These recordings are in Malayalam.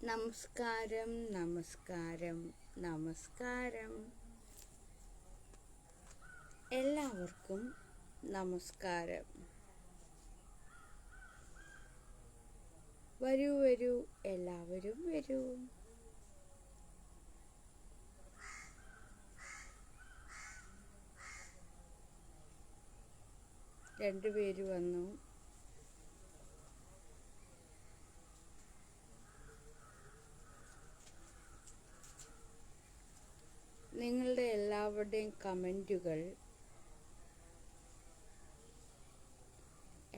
നമസ്കാരം നമസ്കാരം നമസ്കാരം എല്ലാവർക്കും നമസ്കാരം. വരൂ വരൂ, എല്ലാവരും വരൂ. രണ്ടുപേര് വന്നു. നിങ്ങളുടെ എല്ലാവരുടെയും കമൻറ്റുകൾ,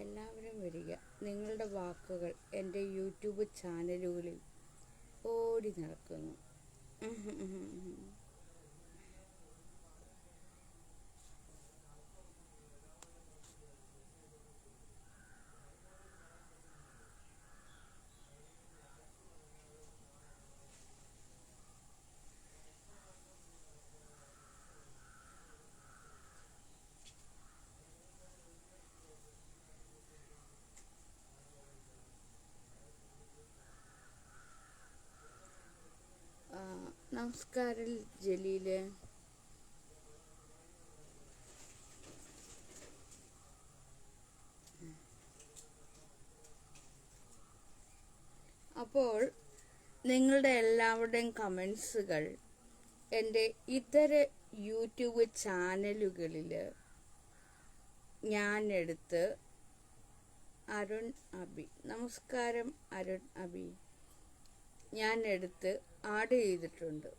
എല്ലാവരും വരിക. നിങ്ങളുടെ വാക്കുകൾ എൻ്റെ യൂട്യൂബ് ചാനലുകളിൽ ഓടി നടക്കുന്നു. നമസ്കാരം ജലീല്. അപ്പോൾ നിങ്ങളുടെ എല്ലാവരുടെയും കമൻസുകൾ എൻ്റെ ഇതര യൂട്യൂബ് ചാനലുകളിൽ ഞാൻ എടുത്ത് അരുൺ അബി, നമസ്കാരം അരുൺ അബി, ഞാൻ എടുത്ത് ആഡ് ചെയ്തിട്ടുണ്ട്.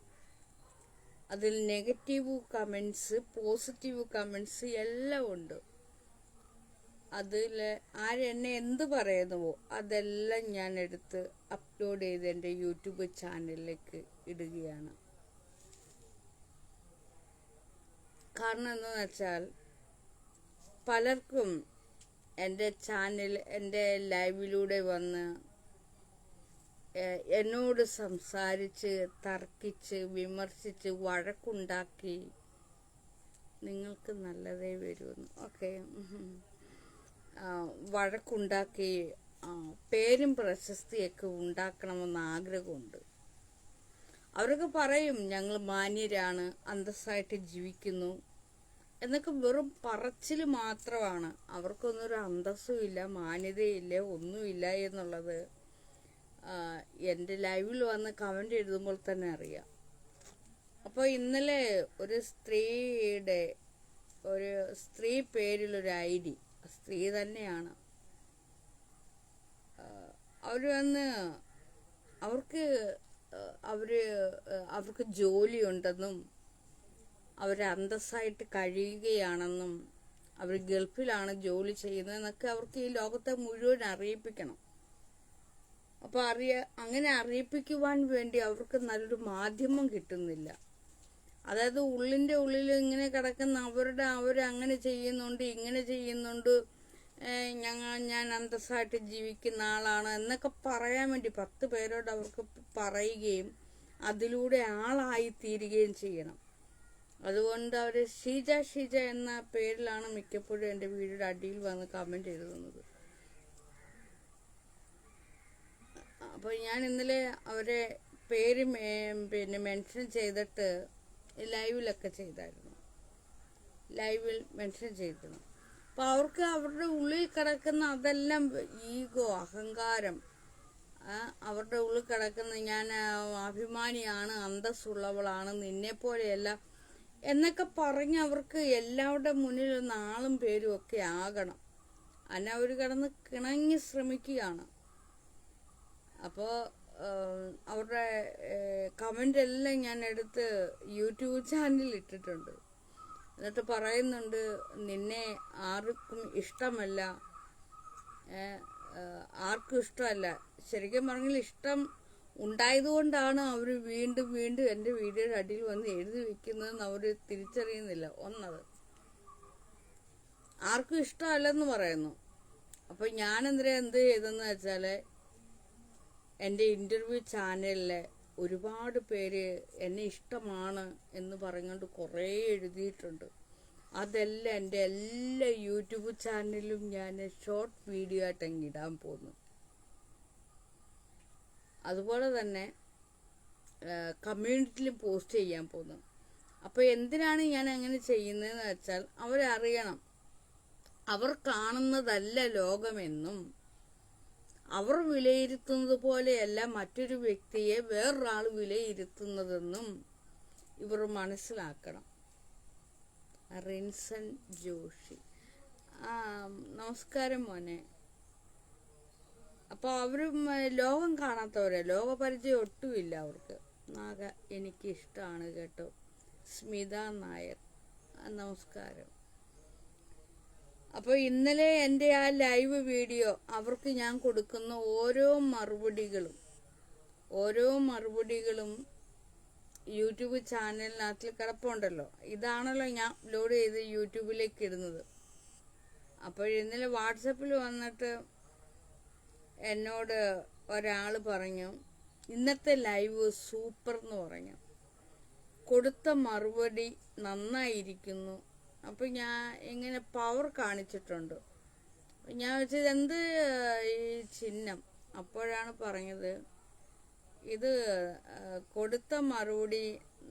അതിൽ നെഗറ്റീവ് കമൻസ്, പോസിറ്റീവ് കമൻസ് എല്ലാം ഉണ്ട്. അതിൽ ആരെന്നെ എന്ത് പറയുന്നുവോ അതെല്ലാം ഞാൻ എടുത്ത് അപ്ലോഡ് ചെയ്ത് എൻ്റെ യൂട്യൂബ് ചാനലിലേക്ക് ഇടുകയാണ്. കാരണം എന്താണെന്ന് വെച്ചാൽ പലർക്കും എൻ്റെ ചാനൽ, എൻ്റെ ലൈവിലൂടെ വന്ന് എന്നോട് സംസാരിച്ച് തർക്കിച്ച് വിമർശിച്ച് വഴക്കുണ്ടാക്കി നിങ്ങൾക്ക് നല്ലതേ വരുമെന്ന്, ഓക്കെ, വഴക്കുണ്ടാക്കി പേരും പ്രശസ്തിയൊക്കെ ഉണ്ടാക്കണമെന്ന് ആഗ്രഹമുണ്ട്. അവരൊക്കെ പറയും ഞങ്ങൾ മാന്യരാണ്, അന്തസ്സായിട്ട് ജീവിക്കുന്നു എന്നൊക്കെ. വെറും പറച്ചിൽ മാത്രമാണ്. അവർക്കൊന്നൊരു അന്തസ്സും ഇല്ല, മാന്യതയില്ല, ഒന്നുമില്ല എന്നുള്ളത് എൻ്റെ ലൈവിൽ വന്ന് കമൻ്റ് എഴുതുമ്പോൾ തന്നെ അറിയാം. അപ്പോൾ ഇന്നലെ ഒരു സ്ത്രീ പേരിലൊരു ID, സ്ത്രീ തന്നെയാണ്, അവർ വന്ന് അവർക്ക് ജോലിയുണ്ടെന്നും അവർ അന്തസ്സായിട്ട് കഴിയുകയാണെന്നും അവർ ഗൾഫിലാണ് ജോലി ചെയ്യുന്നതെന്നൊക്കെ അവർക്ക് ഈ ലോകത്തെ മുഴുവൻ അറിയിപ്പിക്കണം. അപ്പോൾ അങ്ങനെ അറിയിപ്പിക്കുവാൻ വേണ്ടി അവർക്ക് നല്ലൊരു മാധ്യമം കിട്ടുന്നില്ല. അതായത് ഉള്ളിൻ്റെ ഉള്ളിൽ ഇങ്ങനെ കിടക്കുന്ന അവരങ്ങനെ ചെയ്യുന്നുണ്ട്, ഇങ്ങനെ ചെയ്യുന്നുണ്ട്, ഞാൻ അന്തസ്സായിട്ട് ജീവിക്കുന്ന ആളാണ് എന്നൊക്കെ പറയാൻ വേണ്ടി 10 പേരോട് അവർക്ക് പറയുകയും അതിലൂടെ ആളായിത്തീരുകയും ചെയ്യണം. അതുകൊണ്ട് അവർ ഷീജ എന്ന പേരിലാണ് മിക്കപ്പോഴും എൻ്റെ വീഡിയോയുടെ അടിയിൽ വന്ന് കമൻറ്റ് എഴുതുന്നത്. അപ്പോൾ ഞാൻ ഇന്നലെ അവരെ പേര് മെൻഷൻ ചെയ്തിട്ട് ലൈവിലൊക്കെ ചെയ്തായിരുന്നു, ലൈവിൽ മെൻഷൻ ചെയ്തിരുന്നു. അപ്പോൾ അവർക്ക് അവരുടെ ഉള്ളിൽ കിടക്കുന്ന അതെല്ലാം ഈഗോ, അഹങ്കാരം, അവരുടെ ഉള്ളിൽ കിടക്കുന്ന ഞാൻ അഭിമാനിയാണ്, അന്തസ്സുള്ളവളാണ്, നിന്നെപ്പോലെയല്ല എന്നൊക്കെ പറഞ്ഞ് അവർക്ക് എല്ലാവരുടെ മുന്നിൽ നാളും പേരും ഒക്കെ ആകണം. അതിനെ അവർ കിടന്ന് കിണങ്ങി ശ്രമിക്കുകയാണ്. അപ്പോൾ അവരുടെ കമൻ്റ് എല്ലാം ഞാൻ എടുത്ത് യൂട്യൂബ് ചാനലിൽ ഇട്ടിട്ടുണ്ട്. എന്നിട്ട് പറയുന്നുണ്ട്, നിന്നെ ആർക്കും ഇഷ്ടമല്ല, ആർക്കും ഇഷ്ടമല്ല. ശരിക്കും പറഞ്ഞാൽ ഇഷ്ടം ഉണ്ടായതുകൊണ്ടാണ് അവർ വീണ്ടും വീണ്ടും എൻ്റെ വീഡിയോയുടെ അടിയിൽ വന്ന് എഴുതി വെക്കുന്നതെന്ന് അവർ തിരിച്ചറിയുന്നില്ല. ഒന്നത് ആർക്കും ഇഷ്ടമല്ലെന്ന് പറയുന്നു. അപ്പോൾ ഞാനെന്ത് ചെയ്തെന്ന് വെച്ചാൽ എൻ്റെ ഇൻ്റർവ്യൂ ചാനലിൽ ഒരുപാട് പേര് എന്നെ ഇഷ്ടമാണ് എന്ന് പറഞ്ഞുകൊണ്ട് കുറേ എഴുതിയിട്ടുണ്ട്. അതെല്ലാം എൻ്റെ എല്ലാ യൂട്യൂബ് ചാനലിലും ഞാൻ ഷോർട്ട് വീഡിയോ ആയിട്ട് അങ്ങ് ഇടാൻ പോകുന്നു. അതുപോലെ തന്നെ കമ്മ്യൂണിറ്റിയിൽ പോസ്റ്റ് ചെയ്യാൻ പോകുന്നു. അപ്പോൾ എന്തിനാണ് ഞാൻ അങ്ങനെ ചെയ്യുന്നതെന്ന് വെച്ചാൽ അവരറിയണം, അവർ കാണുന്നതല്ല ലോകമെന്നും അവർ വിലയിരുത്തുന്നത് പോലെയല്ല മറ്റൊരു വ്യക്തിയെ വേറൊരാൾ വിലയിരുത്തുന്നതെന്നും ഇവർ മനസ്സിലാക്കണം. റിൻസൺ ജോഷി, നമസ്കാരം മോനെ. അപ്പോൾ അവരും ലോകം കാണാത്തവരെ, ലോകപരിചയം ഒട്ടുമില്ല അവർക്ക്. നാഗ, എനിക്ക് ഇഷ്ടമാണ് കേട്ടോ. സ്മിത നായർ, നമസ്കാരം. അപ്പോൾ ഇന്നലെ എൻ്റെ ആ ലൈവ് വീഡിയോ അവർക്ക് ഞാൻ കൊടുക്കുന്ന ഓരോ മറുപടികളും യൂട്യൂബ് ചാനലിനകത്തിൽ കിടപ്പുണ്ടല്ലോ. ഇതാണല്ലോ ഞാൻ അപ്ലോഡ് ചെയ്ത് യൂട്യൂബിലേക്ക് ഇടുന്നത്. അപ്പോൾ ഇന്നലെ വാട്സപ്പിൽ വന്നിട്ട് എന്നോട് ഒരാൾ പറഞ്ഞു, ഇന്നത്തെ ലൈവ് സൂപ്പർ എന്ന് പറഞ്ഞു, കൊടുത്ത മറുപടി നന്നായിരിക്കുന്നു. അപ്പം ഞാൻ ഇങ്ങനെ പവർ കാണിച്ചിട്ടുണ്ട്. ഞാൻ വെച്ചത് എന്ത് ഈ ചിഹ്നം. അപ്പോഴാണ് പറഞ്ഞത്, ഇത് കൊടുത്ത മറുപടി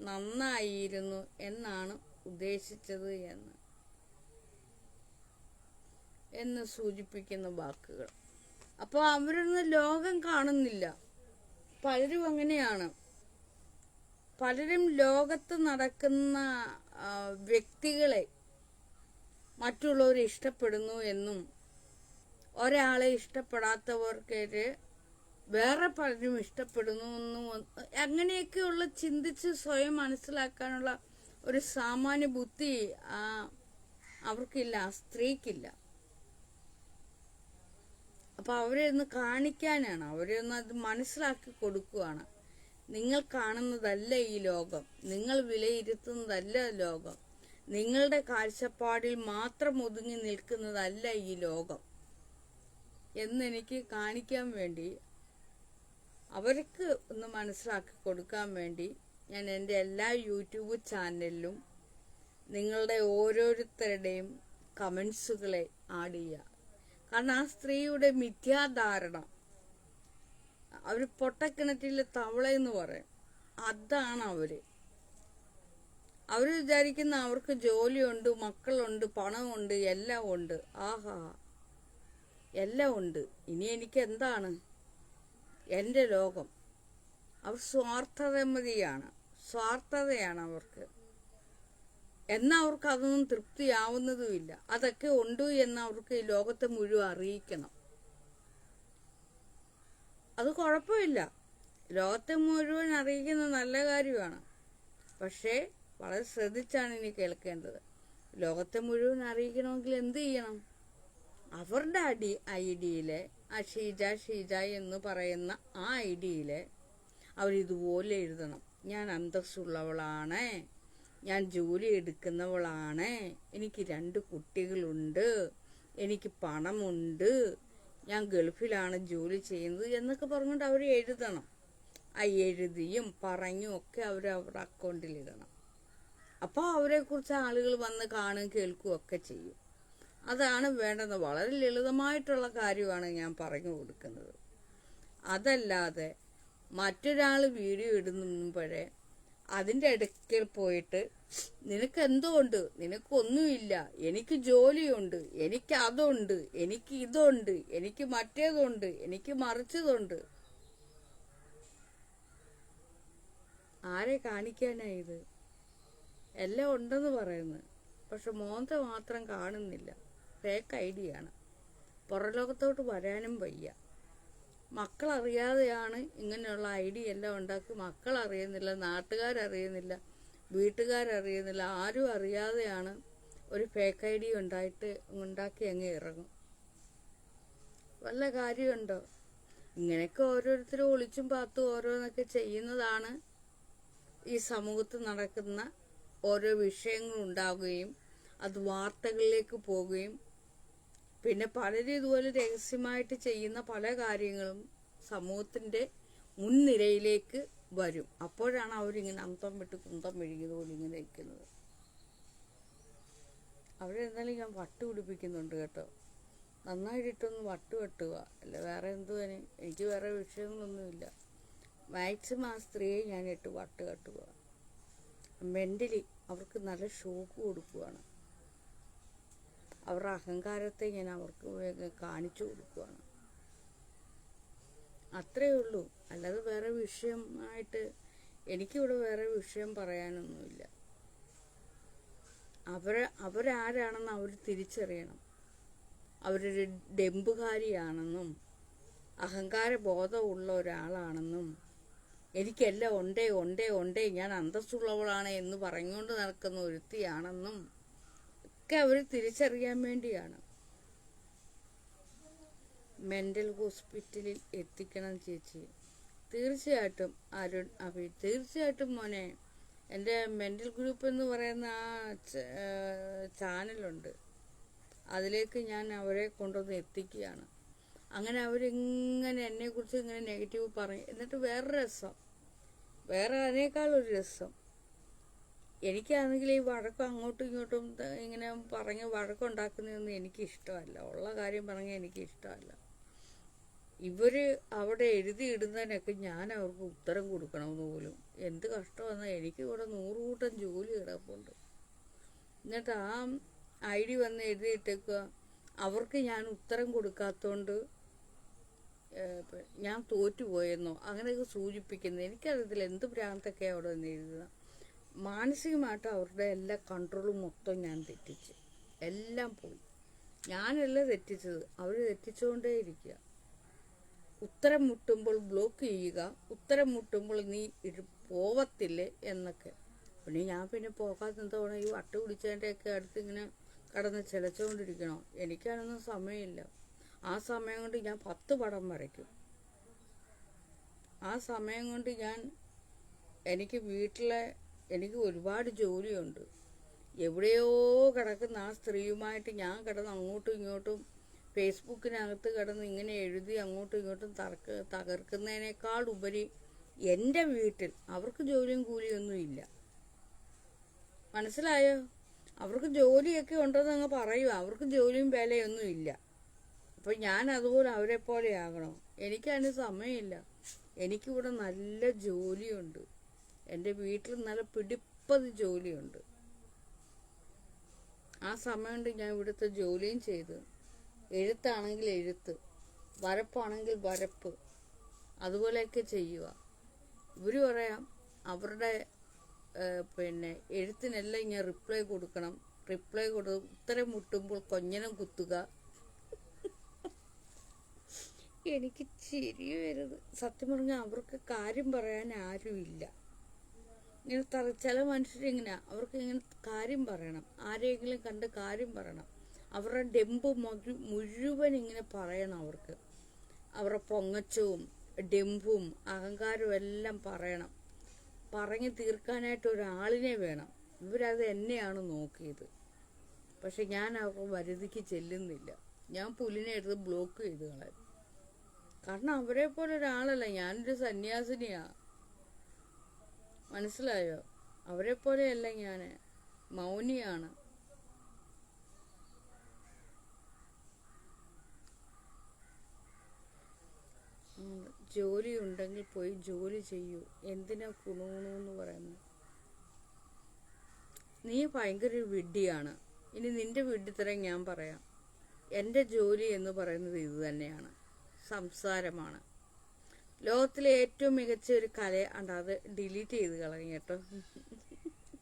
നന്നായിരുന്നു എന്നാണ് ഉദ്ദേശിച്ചത് എന്ന് സൂചിപ്പിക്കുന്ന വാക്കുകൾ. അപ്പോൾ അവരൊന്നും ലോകം കാണുന്നില്ല. പലരും അങ്ങനെയാണ്. പലരും ലോകത്ത് നടക്കുന്ന വ്യക്തികളെ മറ്റുള്ളവർ ഇഷ്ടപ്പെടുന്നു എന്നും ഒരാളെ ഇഷ്ടപ്പെടാത്തവർക്കൊരു വേറെ പലരും ഇഷ്ടപ്പെടുന്നു എന്നും അങ്ങനെയൊക്കെയുള്ള ചിന്തിച്ച് സ്വയം മനസ്സിലാക്കാനുള്ള ഒരു സാമാന്യ ബുദ്ധി അവർക്കില്ല, ആ സ്ത്രീക്കില്ല. അപ്പൊ അവരെ ഒന്ന് കാണിക്കാനാണ്, അവരെ ഒന്ന് അത് മനസ്സിലാക്കി കൊടുക്കുകയാണ്. നിങ്ങൾ കാണുന്നതല്ല ഈ ലോകം, നിങ്ങൾ വിലയിരുത്തുന്നതല്ല ലോകം, നിങ്ങളുടെ കാഴ്ചപ്പാടിൽ മാത്രം ഒതുങ്ങി നിൽക്കുന്നതല്ല ഈ ലോകം എന്നെനിക്ക് കാണിക്കാൻ വേണ്ടി, അവർക്ക് ഒന്ന് മനസ്സിലാക്കി കൊടുക്കാൻ വേണ്ടി ഞാൻ എൻ്റെ എല്ലാ യൂട്യൂബ് ചാനലിലും നിങ്ങളുടെ ഓരോരുത്തരുടെയും കമൻസുകളെ ആഡ് ചെയ്യുക. കാരണം ആ സ്ത്രീയുടെ മിഥ്യാധാരണ, അവർ പൊട്ടക്കിണറ്റിലെ തവളയെന്ന് പറയും, അതാണ് അവർ വിചാരിക്കുന്ന അവർക്ക് ജോലിയുണ്ട്, മക്കളുണ്ട്, പണമുണ്ട്, എല്ലാം ഉണ്ട്. ആഹാ, എല്ലാം ഉണ്ട്, ഇനി എനിക്ക് എന്താണ് എൻ്റെ ലോകം. അവർ സ്വാർത്ഥതയാണ് അവർക്ക്. എന്നാൽ അവർക്ക് അതൊന്നും തൃപ്തിയാവുന്നതുമില്ല. അതൊക്കെ ഉണ്ട് എന്ന് അവർക്ക് ഈ ലോകത്തെ മുഴുവൻ അറിയിക്കണം. അത് കുഴപ്പമില്ല, ലോകത്തെ മുഴുവൻ അറിയിക്കുന്നത് നല്ല കാര്യമാണ്. പക്ഷേ വളരെ ശ്രദ്ധിച്ചാണ് ഇനി കേൾക്കേണ്ടത്. ലോകത്തെ മുഴുവൻ അറിയിക്കണമെങ്കിൽ എന്ത് ചെയ്യണം? അവരുടെ ഐഡിയിലെ ആ ഷീജ എന്ന് പറയുന്ന ആ ഐഡിയിലെ അവരിതുപോലെ എഴുതണം, ഞാൻ അന്തസ്സുള്ളവളാണ്, ഞാൻ ജോലി എടുക്കുന്നവളാണ്, എനിക്ക് 2 കുട്ടികളുണ്ട്, എനിക്ക് പണമുണ്ട്, ഞാൻ ഗൾഫിലാണ് ജോലി ചെയ്യുന്നത് എന്നൊക്കെ പറഞ്ഞുകൊണ്ട് അവർ എഴുതണം. ആ എഴുതിയും പറഞ്ഞും ഒക്കെ അവരുടെ അക്കൗണ്ടിലിടണം. അപ്പോൾ അവരെക്കുറിച്ച് ആളുകൾ വന്ന് കാണുകയും കേൾക്കുകയും ഒക്കെ ചെയ്യും. അതാണ് വേണ്ടത്. വളരെ ലളിതമായിട്ടുള്ള കാര്യമാണ് ഞാൻ പറഞ്ഞു കൊടുക്കുന്നത്. അതല്ലാതെ മറ്റൊരാൾ വീഡിയോ ഇടുമ്പോഴേ അതിൻ്റെ അടുക്കൽ പോയിട്ട് നിനക്ക് എന്തുകൊണ്ട്, നിനക്കൊന്നുമില്ല, എനിക്ക് ജോലിയുണ്ട്, എനിക്ക് അതുണ്ട്, എനിക്ക് ഇതുണ്ട്, എനിക്ക് മറ്റേതുണ്ട്, എനിക്ക് മറിച്ചതുണ്ട്. ആരെ കാണിക്കാനായത്? എല്ലാം ഉണ്ടെന്ന് പറയുന്നത്, പക്ഷെ മോന്ത മാത്രം കാണുന്നില്ല. ഫേക്ക് ഐഡിയാണ്. പുറലോകത്തോട്ട് വരാനും വയ്യ. മക്കളറിയാതെയാണ് ഇങ്ങനെയുള്ള ഐഡിയ എല്ലാം ഉണ്ടാക്കി. മക്കളറിയുന്നില്ല, നാട്ടുകാരറിയുന്നില്ല, വീട്ടുകാരറിയുന്നില്ല, ആരും അറിയാതെയാണ് ഒരു ഫേക്ക് ഐഡിയ ഉണ്ടാക്കി അങ്ങ് ഇറങ്ങും. വല്ല കാര്യമുണ്ടോ? ഇങ്ങനെയൊക്കെ ഓരോരുത്തരും ഒളിച്ചും പാത്തും ഓരോന്നൊക്കെ ചെയ്യുന്നതാണ് ഈ സമൂഹത്തിൽ നടക്കുന്ന ഓരോ വിഷയങ്ങളുണ്ടാവുകയും അത് വാർത്തകളിലേക്ക് പോവുകയും പിന്നെ പലരും ഇതുപോലെ രഹസ്യമായിട്ട് ചെയ്യുന്ന പല കാര്യങ്ങളും സമൂഹത്തിൻ്റെ മുൻനിരയിലേക്ക് വരും. അപ്പോഴാണ് അവരിങ്ങനെ അന്തം വിട്ട് കുന്തം മെഴുകിയത് പോലെ ഇങ്ങനെ ഇരിക്കുന്നത്. അവരെന്തായാലും ഞാൻ വട്ട് പിടിപ്പിക്കുന്നുണ്ട് കേട്ടോ. നന്നായിട്ടൊന്ന് വട്ട് വെട്ടുക, അല്ല വേറെ എന്തുവാന്. എനിക്ക് വേറെ വിഷയങ്ങളൊന്നുമില്ല. മാക്സിമം ആ സ്ത്രീയെ ഞാൻ ഇട്ട് വട്ട് കെട്ടുക. മെൻ്റലി അവർക്ക് നല്ല ഷോക്ക് കൊടുക്കുകയാണ്. അവരുടെ അഹങ്കാരത്തെ ഞാൻ അവർക്ക് കാണിച്ചു കൊടുക്കുകയാണ്. അത്രയേ ഉള്ളൂ. അല്ലാതെ വേറെ വിഷയമായിട്ട് എനിക്കിവിടെ വേറെ വിഷയം പറയാനൊന്നുമില്ല. അവരാരാണെന്ന് അവർ തിരിച്ചറിയണം. അവരൊരു ഡെമ്പുകാരിയാണെന്നും അഹങ്കാര ബോധമുള്ള ഒരാളാണെന്നും എനിക്കെല്ലാം ഉണ്ടേ ഞാൻ അന്തസ്സുള്ളവളാണ് എന്ന് പറഞ്ഞുകൊണ്ട് നടക്കുന്ന ഒരുത്തിയാണെന്നും ഒക്കെ അവർ തിരിച്ചറിയാൻ വേണ്ടിയാണ്. മെൻ്റൽ ഹോസ്പിറ്റലിൽ എത്തിക്കണം ചേച്ചി. തീർച്ചയായിട്ടും തീർച്ചയായിട്ടും മോനെ. എൻ്റെ മെൻ്റൽ ഗ്രൂപ്പ് എന്ന് പറയുന്ന ആ ചാനലുണ്ട്, അതിലേക്ക് ഞാൻ അവരെ കൊണ്ടുവന്ന് എത്തിക്കുകയാണ്. അങ്ങനെ അവരിങ്ങനെ എന്നെക്കുറിച്ച് ഇങ്ങനെ നെഗറ്റീവ് പറയും. എന്നിട്ട് വേറെ അതിനേക്കാളൊരു രസം, എനിക്കാണെങ്കിൽ ഈ വഴക്കം അങ്ങോട്ടും ഇങ്ങോട്ടും ഇങ്ങനെ പറഞ്ഞ് വഴക്കുണ്ടാക്കുന്നതൊന്നും എനിക്കിഷ്ടമല്ല. ഉള്ള കാര്യം പറഞ്ഞാൽ എനിക്കിഷ്ടമല്ല. ഇവർ അവിടെ എഴുതിയിടുന്നതിനൊക്കെ ഞാൻ അവർക്ക് ഉത്തരം കൊടുക്കണമെന്ന് പോലും എന്ത് കഷ്ടമെന്നാൽ എനിക്ക് ഇവിടെ 100 കൂട്ടം ജോലി കിടപ്പുണ്ട്. എന്നിട്ട് ആ ID വന്ന് എഴുതിയിട്ടേക്കുക അവർക്ക് ഞാൻ ഉത്തരം കൊടുക്കാത്തതുകൊണ്ട് ഞാൻ തോറ്റുപോയെന്നോ അങ്ങനെയൊക്കെ സൂചിപ്പിക്കുന്നത്. എനിക്കറിയത്തില്ല എന്ത് ഭ്രാന്തൊക്കെയാണ് അവിടെ നിന്ന് എഴുതുക. മാനസികമായിട്ട് അവരുടെ എല്ലാ കൺട്രോളും മൊത്തം ഞാൻ തെറ്റിച്ച് എല്ലാം പോയി. ഞാനല്ല തെറ്റിച്ചത്, അവർ തെറ്റിച്ചുകൊണ്ടേ ഇരിക്കുക. ഉത്തരം മുട്ടുമ്പോൾ ബ്ലോക്ക് ചെയ്യുക, ഉത്തരം മുട്ടുമ്പോൾ നീ പോവത്തില്ലേ എന്നൊക്കെ. പിന്നെ പോകാതെ എന്തോണം ഈ വട്ട് പിടിച്ചതിൻ്റെയൊക്കെ അടുത്ത് ഇങ്ങനെ കടന്ന് ചിലച്ചുകൊണ്ടിരിക്കണോ? എനിക്കാണൊന്നും സമയമില്ല. ആ സമയം കൊണ്ട് ഞാൻ 10 പടം വരയ്ക്കും. ആ സമയം കൊണ്ട് എനിക്ക് ഒരുപാട് ജോലിയുണ്ട്. എവിടെയോ കിടക്കുന്ന ആ സ്ത്രീയുമായിട്ട് ഞാൻ കിടന്ന് അങ്ങോട്ടും ഇങ്ങോട്ടും ഫേസ്ബുക്കിനകത്ത് കിടന്ന് ഇങ്ങനെ എഴുതി അങ്ങോട്ടും ഇങ്ങോട്ടും തകർക്കുന്നതിനേക്കാൾ ഉപരി എൻ്റെ വീട്ടിൽ അവർക്ക് ജോലിയും കൂലിയൊന്നും ഇല്ല. മനസ്സിലായോ? അവർക്ക് ജോലിയൊക്കെ ഉണ്ടെന്ന് അങ്ങ് പറയുക. അവർക്ക് ജോലിയും വിലയൊന്നും ഇല്ല. അപ്പം ഞാൻ അതുപോലെ അവരെ പോലെ ആകണോ? എനിക്കതിന് സമയമില്ല. എനിക്കിവിടെ നല്ല ജോലിയുണ്ട്. എൻ്റെ വീട്ടിൽ നല്ല പിടിപ്പത് ജോലിയുണ്ട്. ആ സമയം കൊണ്ട് ഞാൻ ഇവിടുത്തെ ജോലിയും ചെയ്ത്, എഴുത്താണെങ്കിൽ എഴുത്ത്, വരപ്പാണെങ്കിൽ വരപ്പ്, അതുപോലെയൊക്കെ ചെയ്യുക. ഇവർ പറയാം അവരുടെ എഴുത്തിനെല്ലാം ഞാൻ റിപ്ലൈ കൊടുക്കണം. ഉത്തരം മുട്ടുമ്പോൾ കൊഞ്ഞനം കുത്തുക. എനിക്ക് ചിരി വരുന്നത്. സത്യം പറഞ്ഞാൽ അവർക്ക് കാര്യം പറയാൻ ആരുമില്ല. ഇങ്ങനെ ചില മനുഷ്യരിങ്ങനെ അവർക്ക് ഇങ്ങനെ കാര്യം പറയണം, ആരെങ്കിലും കണ്ട് കാര്യം പറയണം. അവരുടെ ഡെമ്പ് മുഴുവൻ ഇങ്ങനെ പറയണം. അവരുടെ പൊങ്ങച്ചവും ഡെമ്പും അഹങ്കാരവും എല്ലാം പറയണം. പറഞ്ഞു തീർക്കാനായിട്ട് ഒരാളിനെ വേണം. ഇവരത് എന്നെയാണ് നോക്കിയത്. പക്ഷെ ഞാൻ അവർക്ക് വരുതിക്ക് ചെല്ലുന്നില്ല. ഞാൻ പുലിനെ എടുത്ത് ബ്ലോക്ക് ചെയ്ത് കളയും. കാരണം അവരെ പോലെ ഒരാളല്ല, ഞാനൊരു സന്യാസിനിയാ. മനസ്സിലായോ? അവരെ പോലെയല്ല, ഞാൻ മൗനിയാണ്. ജോലി ഉണ്ടെങ്കിൽ പോയി ജോലി ചെയ്യൂ. എന്തിനാ കുണുകുണുന്ന് പറയുന്നത്? നീ ഭയങ്കര വിഡ്ഢിയാണ്. ഇനി നിന്റെ വിഡ്ഢിത്തരം ഞാൻ പറയാം. എൻ്റെ ജോലി എന്ന് പറയുന്നത് ഇത് തന്നെയാണ്, സംസാരമാണ്. ലോകത്തിലെ ഏറ്റവും മികച്ച ഒരു കല ഉണ്ട്. അത് ഡിലീറ്റ് ചെയ്ത് കളയും കേട്ടോ,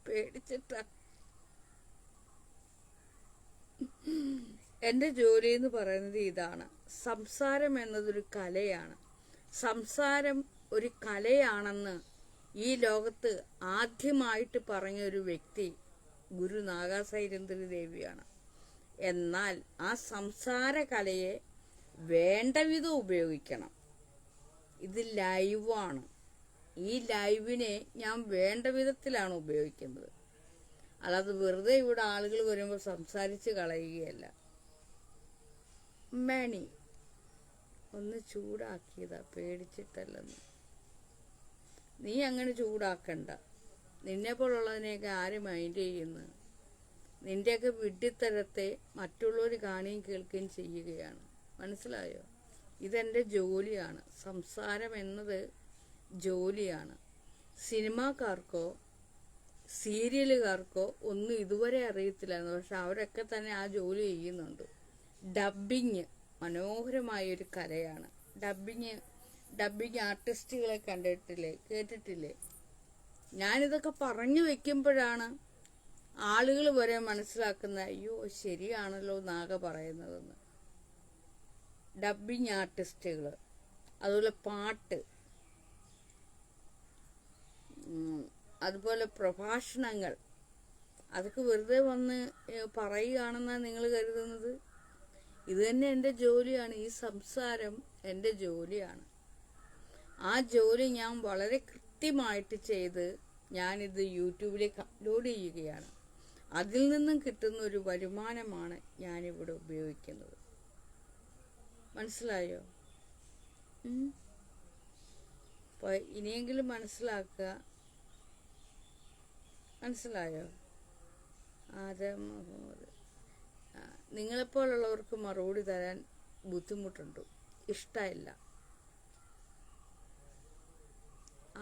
പേടിച്ചിട്ടാ. എൻ്റെ ജോലി എന്ന് പറയുന്നത് ഇതാണ്. സംസാരം എന്നതൊരു കലയാണ്. സംസാരം ഒരു കലയാണെന്ന് ഈ ലോകത്ത് ആദ്യമായിട്ട് പറഞ്ഞൊരു വ്യക്തി ഗുരു നാഗാസൈരന്ദരി ദേവിയാണ്. എന്നാൽ ആ സംസാര കലയെ വേണ്ട വിധം ഉപയോഗിക്കണം. ഇത് ലൈവാണ്. ഈ ലൈവിനെ ഞാൻ വേണ്ട വിധത്തിലാണ് ഉപയോഗിക്കുന്നത്. അല്ലാതെ വെറുതെ ഇവിടെ ആളുകൾ വരുമ്പോൾ സംസാരിച്ച് കളയുകയല്ല. മണി ഒന്ന് ചൂടാക്കിയതാ, പേടിച്ചിട്ടല്ലെന്ന്. നീ അങ്ങനെ ചൂടാക്കണ്ട. നിന്നെപ്പോലുള്ളതിനെയൊക്കെ ആര് മൈൻഡ് ചെയ്യുന്നു? നിന്റെയൊക്കെ വിഡ്ഢിത്തരത്തെ മറ്റുള്ളവർ കാണുകയും കേൾക്കുകയും ചെയ്യുകയാണ്. മനസ്സിലായോ? ഇതെൻ്റെ ജോലിയാണ്. സംസാരം എന്നത് ജോലിയാണ്. സിനിമാക്കാർക്കോ സീരിയലുകാർക്കോ ഒന്നും ഇതുവരെ അറിയത്തില്ലായിരുന്നു, പക്ഷെ അവരൊക്കെ തന്നെ ആ ജോലി ചെയ്യുന്നുണ്ട്. ഡബ്ബിങ് മനോഹരമായൊരു കലയാണ്. ഡബ്ബിങ് ആർട്ടിസ്റ്റുകളെ കേട്ടിട്ടില്ലേ? ഞാനിതൊക്കെ പറഞ്ഞു വെക്കുമ്പോഴാണ് ആളുകൾ വരെ മനസ്സിലാക്കുന്ന, അയ്യോ ശരിയാണല്ലോ നാഗ പറയുന്നതെന്ന്. ഡബ്ബിങ് ആർട്ടിസ്റ്റുകൾ, അതുപോലെ പാട്ട്, അതുപോലെ പ്രഭാഷണങ്ങൾ, അതൊക്കെ വെറുതെ വന്ന് പറയുകയാണെന്നാണ് നിങ്ങൾ കരുതുന്നത്? ഇത് തന്നെ എൻ്റെ ജോലിയാണ്. ഈ സംസാരം എൻ്റെ ജോലിയാണ്. ആ ജോലി ഞാൻ വളരെ കൃത്യമായിട്ട് ചെയ്ത് ഞാനിത് യൂട്യൂബിലേക്ക് അപ്ലോഡ് ചെയ്യുകയാണ്. അതിൽ നിന്നും കിട്ടുന്ന ഒരു വരുമാനമാണ് ഞാനിവിടെ ഉപയോഗിക്കുന്നത്. മനസ്സിലായോ? അപ്പോൾ ഇനിയെങ്കിലും മനസ്സിലാക്കുക. മനസ്സിലായോ? നിങ്ങളെപ്പോലുള്ളവർക്ക് മറുപടി തരാൻ ബുദ്ധിമുട്ടുണ്ട്, ഇഷ്ടമില്ല.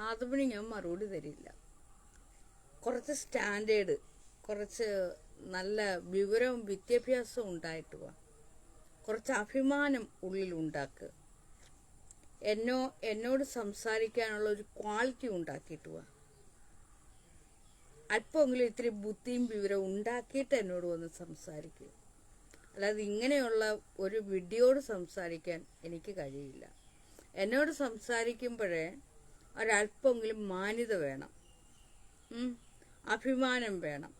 ആദമിന് ഞാൻ മറുപടി തരില്ല. കുറച്ച് സ്റ്റാൻഡേർഡ്, കുറച്ച് നല്ല വിവരവും വിദ്യാഭ്യാസവും ഉണ്ടായിട്ട് വാ. കുറച്ച് അഭിമാനം ഉള്ളിലുണ്ടാക്കുക. എന്നോട് സംസാരിക്കാനുള്ള ഒരു ക്വാളിറ്റി ഉണ്ടാക്കിയിട്ട് വാ. അല്പമെങ്കിലും ഇത്തിരി ബുദ്ധിയും വിവരവും ഉണ്ടാക്കിയിട്ട് എന്നോട് വന്ന് സംസാരിക്കുക. അല്ലാതെ ഇങ്ങനെയുള്ള ഒരു വിഡ്ഢിയോട് സംസാരിക്കാൻ എനിക്ക് കഴിയില്ല. എന്നോട് സംസാരിക്കുമ്പോഴേ ഒരല്പമെങ്കിലും മാന്യത വേണം, അഭിമാനം വേണം.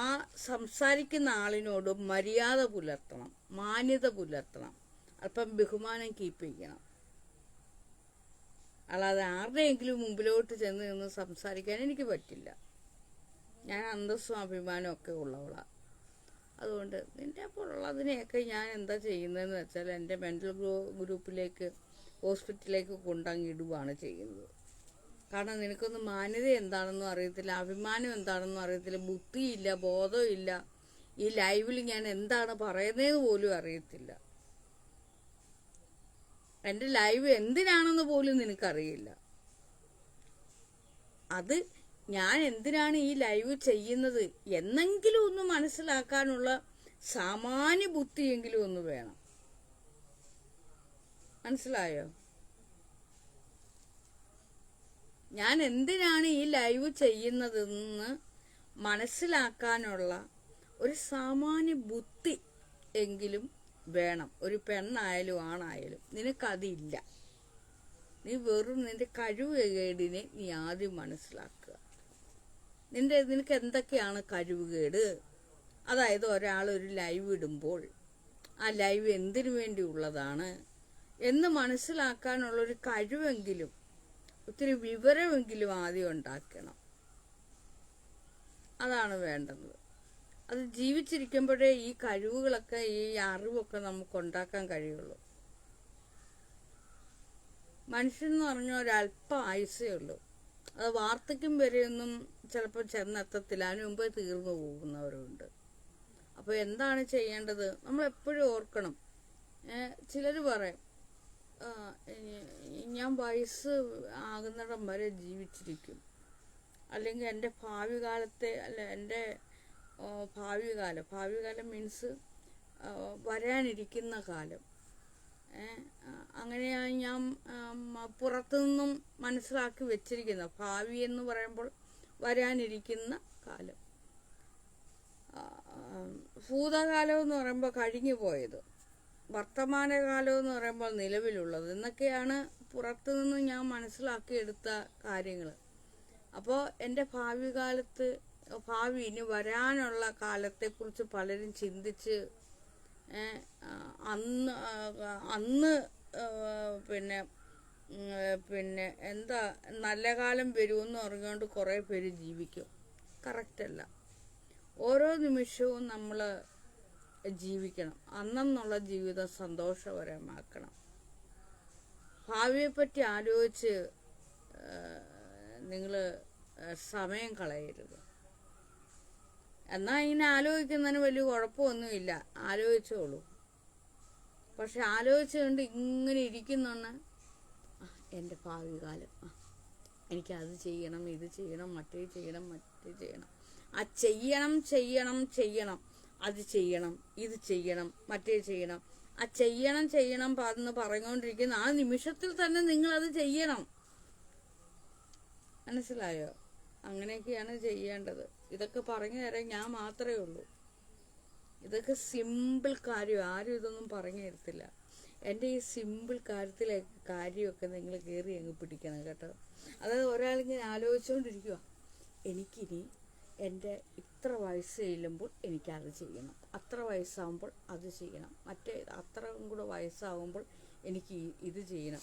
ആ സംസാരിക്കുന്ന ആളിനോട് മര്യാദ പുലർത്തണം, മാന്യത പുലർത്തണം, അല്പം ബഹുമാനം കീപ്പ് ചെയ്യണം. അല്ലാതെ ആരുടെയെങ്കിലും മുമ്പിലോട്ട് ചെന്ന് നിന്ന് സംസാരിക്കാൻ എനിക്ക് പറ്റില്ല. ഞാൻ അന്തസ്സും അഭിമാനവും ഒക്കെ ഉള്ളവളാണ്. അതുകൊണ്ട് നിൻ്റെ അപ്പോഴുള്ളതിനെയൊക്കെ ഞാൻ എന്താ ചെയ്യുന്നതെന്ന് വെച്ചാൽ എൻ്റെ മെൻ്റൽ ഗ്രൂപ്പിലേക്ക്, ഹോസ്പിറ്റലിലേക്ക് കൊണ്ടങ്ങിടുകയാണ് ചെയ്യുന്നത്. കാരണം നിനക്കൊന്നും മാന്യത എന്താണെന്നും അറിയത്തില്ല, അഭിമാനം എന്താണെന്നും അറിയത്തില്ല, ബുദ്ധിയില്ല, ബോധമില്ല. ഈ ലൈവിൽ ഞാൻ എന്താണ് പറയുന്നതെന്ന് പോലും അറിയത്തില്ല. എൻ്റെ ലൈവ് എന്തിനാണെന്ന് പോലും നിനക്കറിയില്ല. അത് ഞാൻ എന്തിനാണ് ഈ ലൈവ് ചെയ്യുന്നത് എന്നെങ്കിലും ഒന്ന് മനസ്സിലാക്കാനുള്ള സാമാന്യ ബുദ്ധിയെങ്കിലും ഒന്ന് വേണം. മനസ്സിലായോ? ഞാൻ എന്തിനാണ് ഈ ലൈവ് ചെയ്യുന്നതെന്ന് മനസ്സിലാക്കാനുള്ള ഒരു സാമാന്യ ബുദ്ധി എങ്കിലും വേണം. ഒരു പെണ്ണായാലും ആണായാലും നിനക്കതില്ല. നീ വെറും നിന്റെ കഴിവുകേടിനെ നീ ആദ്യം മനസ്സിലാക്കുക. നിനക്ക് എന്തൊക്കെയാണ് കഴിവുകേട്? അതായത് ഒരാളൊരു ലൈവ് ഇടുമ്പോൾ ആ ലൈവ് എന്തിനു വേണ്ടി ഉള്ളതാണ് എന്ന് മനസ്സിലാക്കാനുള്ളൊരു കഴിവെങ്കിലും, ഒത്തിരി വിവരമെങ്കിലും ആദ്യം ഉണ്ടാക്കണം. അതാണ് വേണ്ടത്. അത് ജീവിച്ചിരിക്കുമ്പോഴേ ഈ കഴിവുകളൊക്കെ, ഈ അറിവൊക്കെ നമുക്ക് ഉണ്ടാക്കാൻ കഴിയുള്ളൂ. മനുഷ്യനെന്ന് പറഞ്ഞാൽ ഒരല്പം ആയുസ്സേ ഉള്ളൂ. അത് വാർദ്ധക്യം വരെയൊന്നും ചിലപ്പോൾ ചെന്നെത്തത്തില്ല, അതിന് മുമ്പേ തീർന്നു പോകുന്നവരുണ്ട്. അപ്പോൾ എന്താണ് ചെയ്യേണ്ടത്? നമ്മളെപ്പോഴും ഓർക്കണം. ചിലർ പറയും, ഞാൻ വയസ്സ് ആകുന്നിടം വരെ ജീവിച്ചിരിക്കും, അല്ലെങ്കിൽ എൻ്റെ ഭാവി കാലത്തെ, അല്ല എൻ്റെ ഭാവി കാലം മീൻസ് വരാനിരിക്കുന്ന കാലം. അങ്ങനെയാണ് ഞാൻ പുറത്തുനിന്നും മനസ്സിലാക്കി വെച്ചിരിക്കുന്നത്. ഭാവി എന്ന് പറയുമ്പോൾ വരാനിരിക്കുന്ന കാലം. ഭൂതകാലം എന്ന് പറയുമ്പോൾ കഴിഞ്ഞു പോയത്, വർത്തമാനകാലം എന്ന് പറയുമ്പോൾ നിലവിലുള്ളത് എന്നൊക്കെയാണ് പുറത്തുനിന്ന് ഞാൻ മനസ്സിലാക്കിയെടുത്ത കാര്യങ്ങൾ. അപ്പോൾ എൻ്റെ ഭാവി ഇനി വരാനുള്ള കാലത്തെക്കുറിച്ച് പലരും ചിന്തിച്ച് അന്ന് പിന്നെ എന്താ നല്ല കാലം വരുമെന്ന് പറഞ്ഞുകൊണ്ട് കുറേ പേര് ജീവിക്കും. കറക്റ്റല്ല. ഓരോ നിമിഷവും നമ്മൾ ജീവിക്കണം. അന്നെന്നുള്ള ജീവിതം സന്തോഷകരമാക്കണം. ഭാവിയെപ്പറ്റി ആലോചിച്ച് നിങ്ങൾ സമയം കളയരുത്. എന്നാൽ ഇങ്ങനെ ആലോചിക്കുന്നതിന് വലിയ കുഴപ്പമൊന്നുമില്ല, ആലോചിച്ചോളൂ. പക്ഷെ ആലോചിച്ചുകൊണ്ട് ഇങ്ങനെ ഇരിക്കുന്നുണ്ട്, എൻ്റെ ഭാവി കാലം. എനിക്കത് ചെയ്യണം, ഇത് ചെയ്യണം, മറ്റേ ചെയ്യണം. ആ ചെയ്യണം, അത് ചെയ്യണം, ഇത് ചെയ്യണം, മറ്റേ ചെയ്യണം. ആ ചെയ്യണം എന്ന് പറഞ്ഞുകൊണ്ടിരിക്കുന്ന ആ നിമിഷത്തിൽ തന്നെ നിങ്ങളത് ചെയ്യണം. മനസ്സിലായോ? അങ്ങനെയൊക്കെയാണ് ചെയ്യേണ്ടത്. ഇതൊക്കെ പറഞ്ഞു തരാൻ ഞാൻ മാത്രമേ ഉള്ളൂ. ഇതൊക്കെ സിമ്പിൾ കാര്യം, ആരും ഇതൊന്നും പറഞ്ഞു തരത്തില്ല. എൻ്റെ ഈ സിമ്പിൾ കാര്യമൊക്കെ നിങ്ങൾ കയറി അങ്ങ് പിടിക്കണം കേട്ടോ. അതായത് ഒരാളിങ്ങനെ ആലോചിച്ചുകൊണ്ടിരിക്കുക, എനിക്കിനി എൻ്റെ ഇത്ര വയസ്സ് ചെല്ലുമ്പോൾ എനിക്കത് ചെയ്യണം, അത്ര വയസ്സാകുമ്പോൾ അത് ചെയ്യണം, മറ്റേ അത്രയും കൂടെ വയസ്സാകുമ്പോൾ എനിക്ക് ഇത് ചെയ്യണം,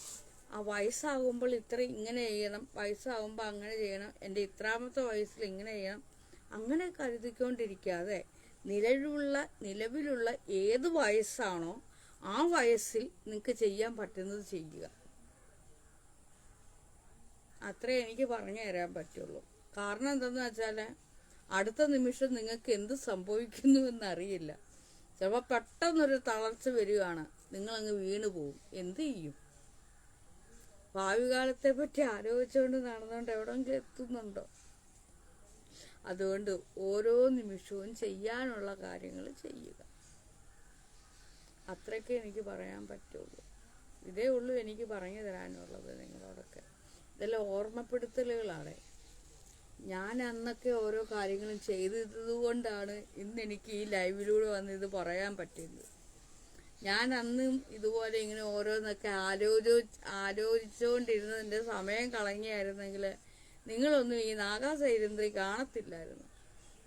ആ വയസ്സാകുമ്പോൾ ഇങ്ങനെ ചെയ്യണം, വയസ്സാകുമ്പോൾ അങ്ങനെ ചെയ്യണം, എൻ്റെ ഇത്രാമത്തെ വയസ്സിൽ ഇങ്ങനെ ചെയ്യണം. അങ്ങനെ കരുതിക്കൊണ്ടിരിക്കാതെ നിലവിലുള്ള ഏത് വയസ്സാണോ ആ വയസ്സിൽ നിങ്ങൾക്ക് ചെയ്യാൻ പറ്റുന്നത് ചെയ്യുക. അത്രേ എനിക്ക് പറഞ്ഞു തരാൻ പറ്റുള്ളൂ. കാരണം എന്താണെന്ന് വെച്ചാൽ അടുത്ത നിമിഷം നിങ്ങൾക്ക് എന്ത് സംഭവിക്കുന്നു എന്നറിയില്ല. ചിലപ്പോൾ പെട്ടെന്നൊരു തളർച്ച വരികയാണ്, നിങ്ങളങ്ങ് വീണു പോകും. എന്ത് ചെയ്യും? ഭാവി കാലത്തെ പറ്റി ആലോചിച്ചുകൊണ്ട് നടന്നുകൊണ്ട് എവിടെയെങ്കിലും എത്തുന്നുണ്ടോ? അതുകൊണ്ട് ഓരോ നിമിഷവും ചെയ്യാനുള്ള കാര്യങ്ങൾ ചെയ്യുക. അത്രയ്ക്ക് എനിക്ക് പറയാൻ പറ്റുള്ളൂ. ഇതേ ഉള്ളൂ എനിക്ക് പറഞ്ഞു തരാനുള്ളത് നിങ്ങളോടൊക്കെ. ഇതെല്ലാം ഓർമ്മപ്പെടുത്തലുകളാണ്. ഞാൻ അന്നൊക്കെ ഓരോ കാര്യങ്ങളും ചെയ്തത് കൊണ്ടാണ് ഇന്നെനിക്ക് ഈ ലൈവിലൂടെ വന്ന് ഇത് പറയാൻ പറ്റുന്നത്. ഞാൻ അന്നും ഇതുപോലെ ഇങ്ങനെ ഓരോന്നൊക്കെ ആലോചിച്ചുകൊണ്ടിരുന്നതിൻ്റെ സമയം കളഞ്ഞായിരുന്നെങ്കിൽ നിങ്ങളൊന്നും ഈ നാഗാസൈരന്തി കാണത്തില്ലായിരുന്നു.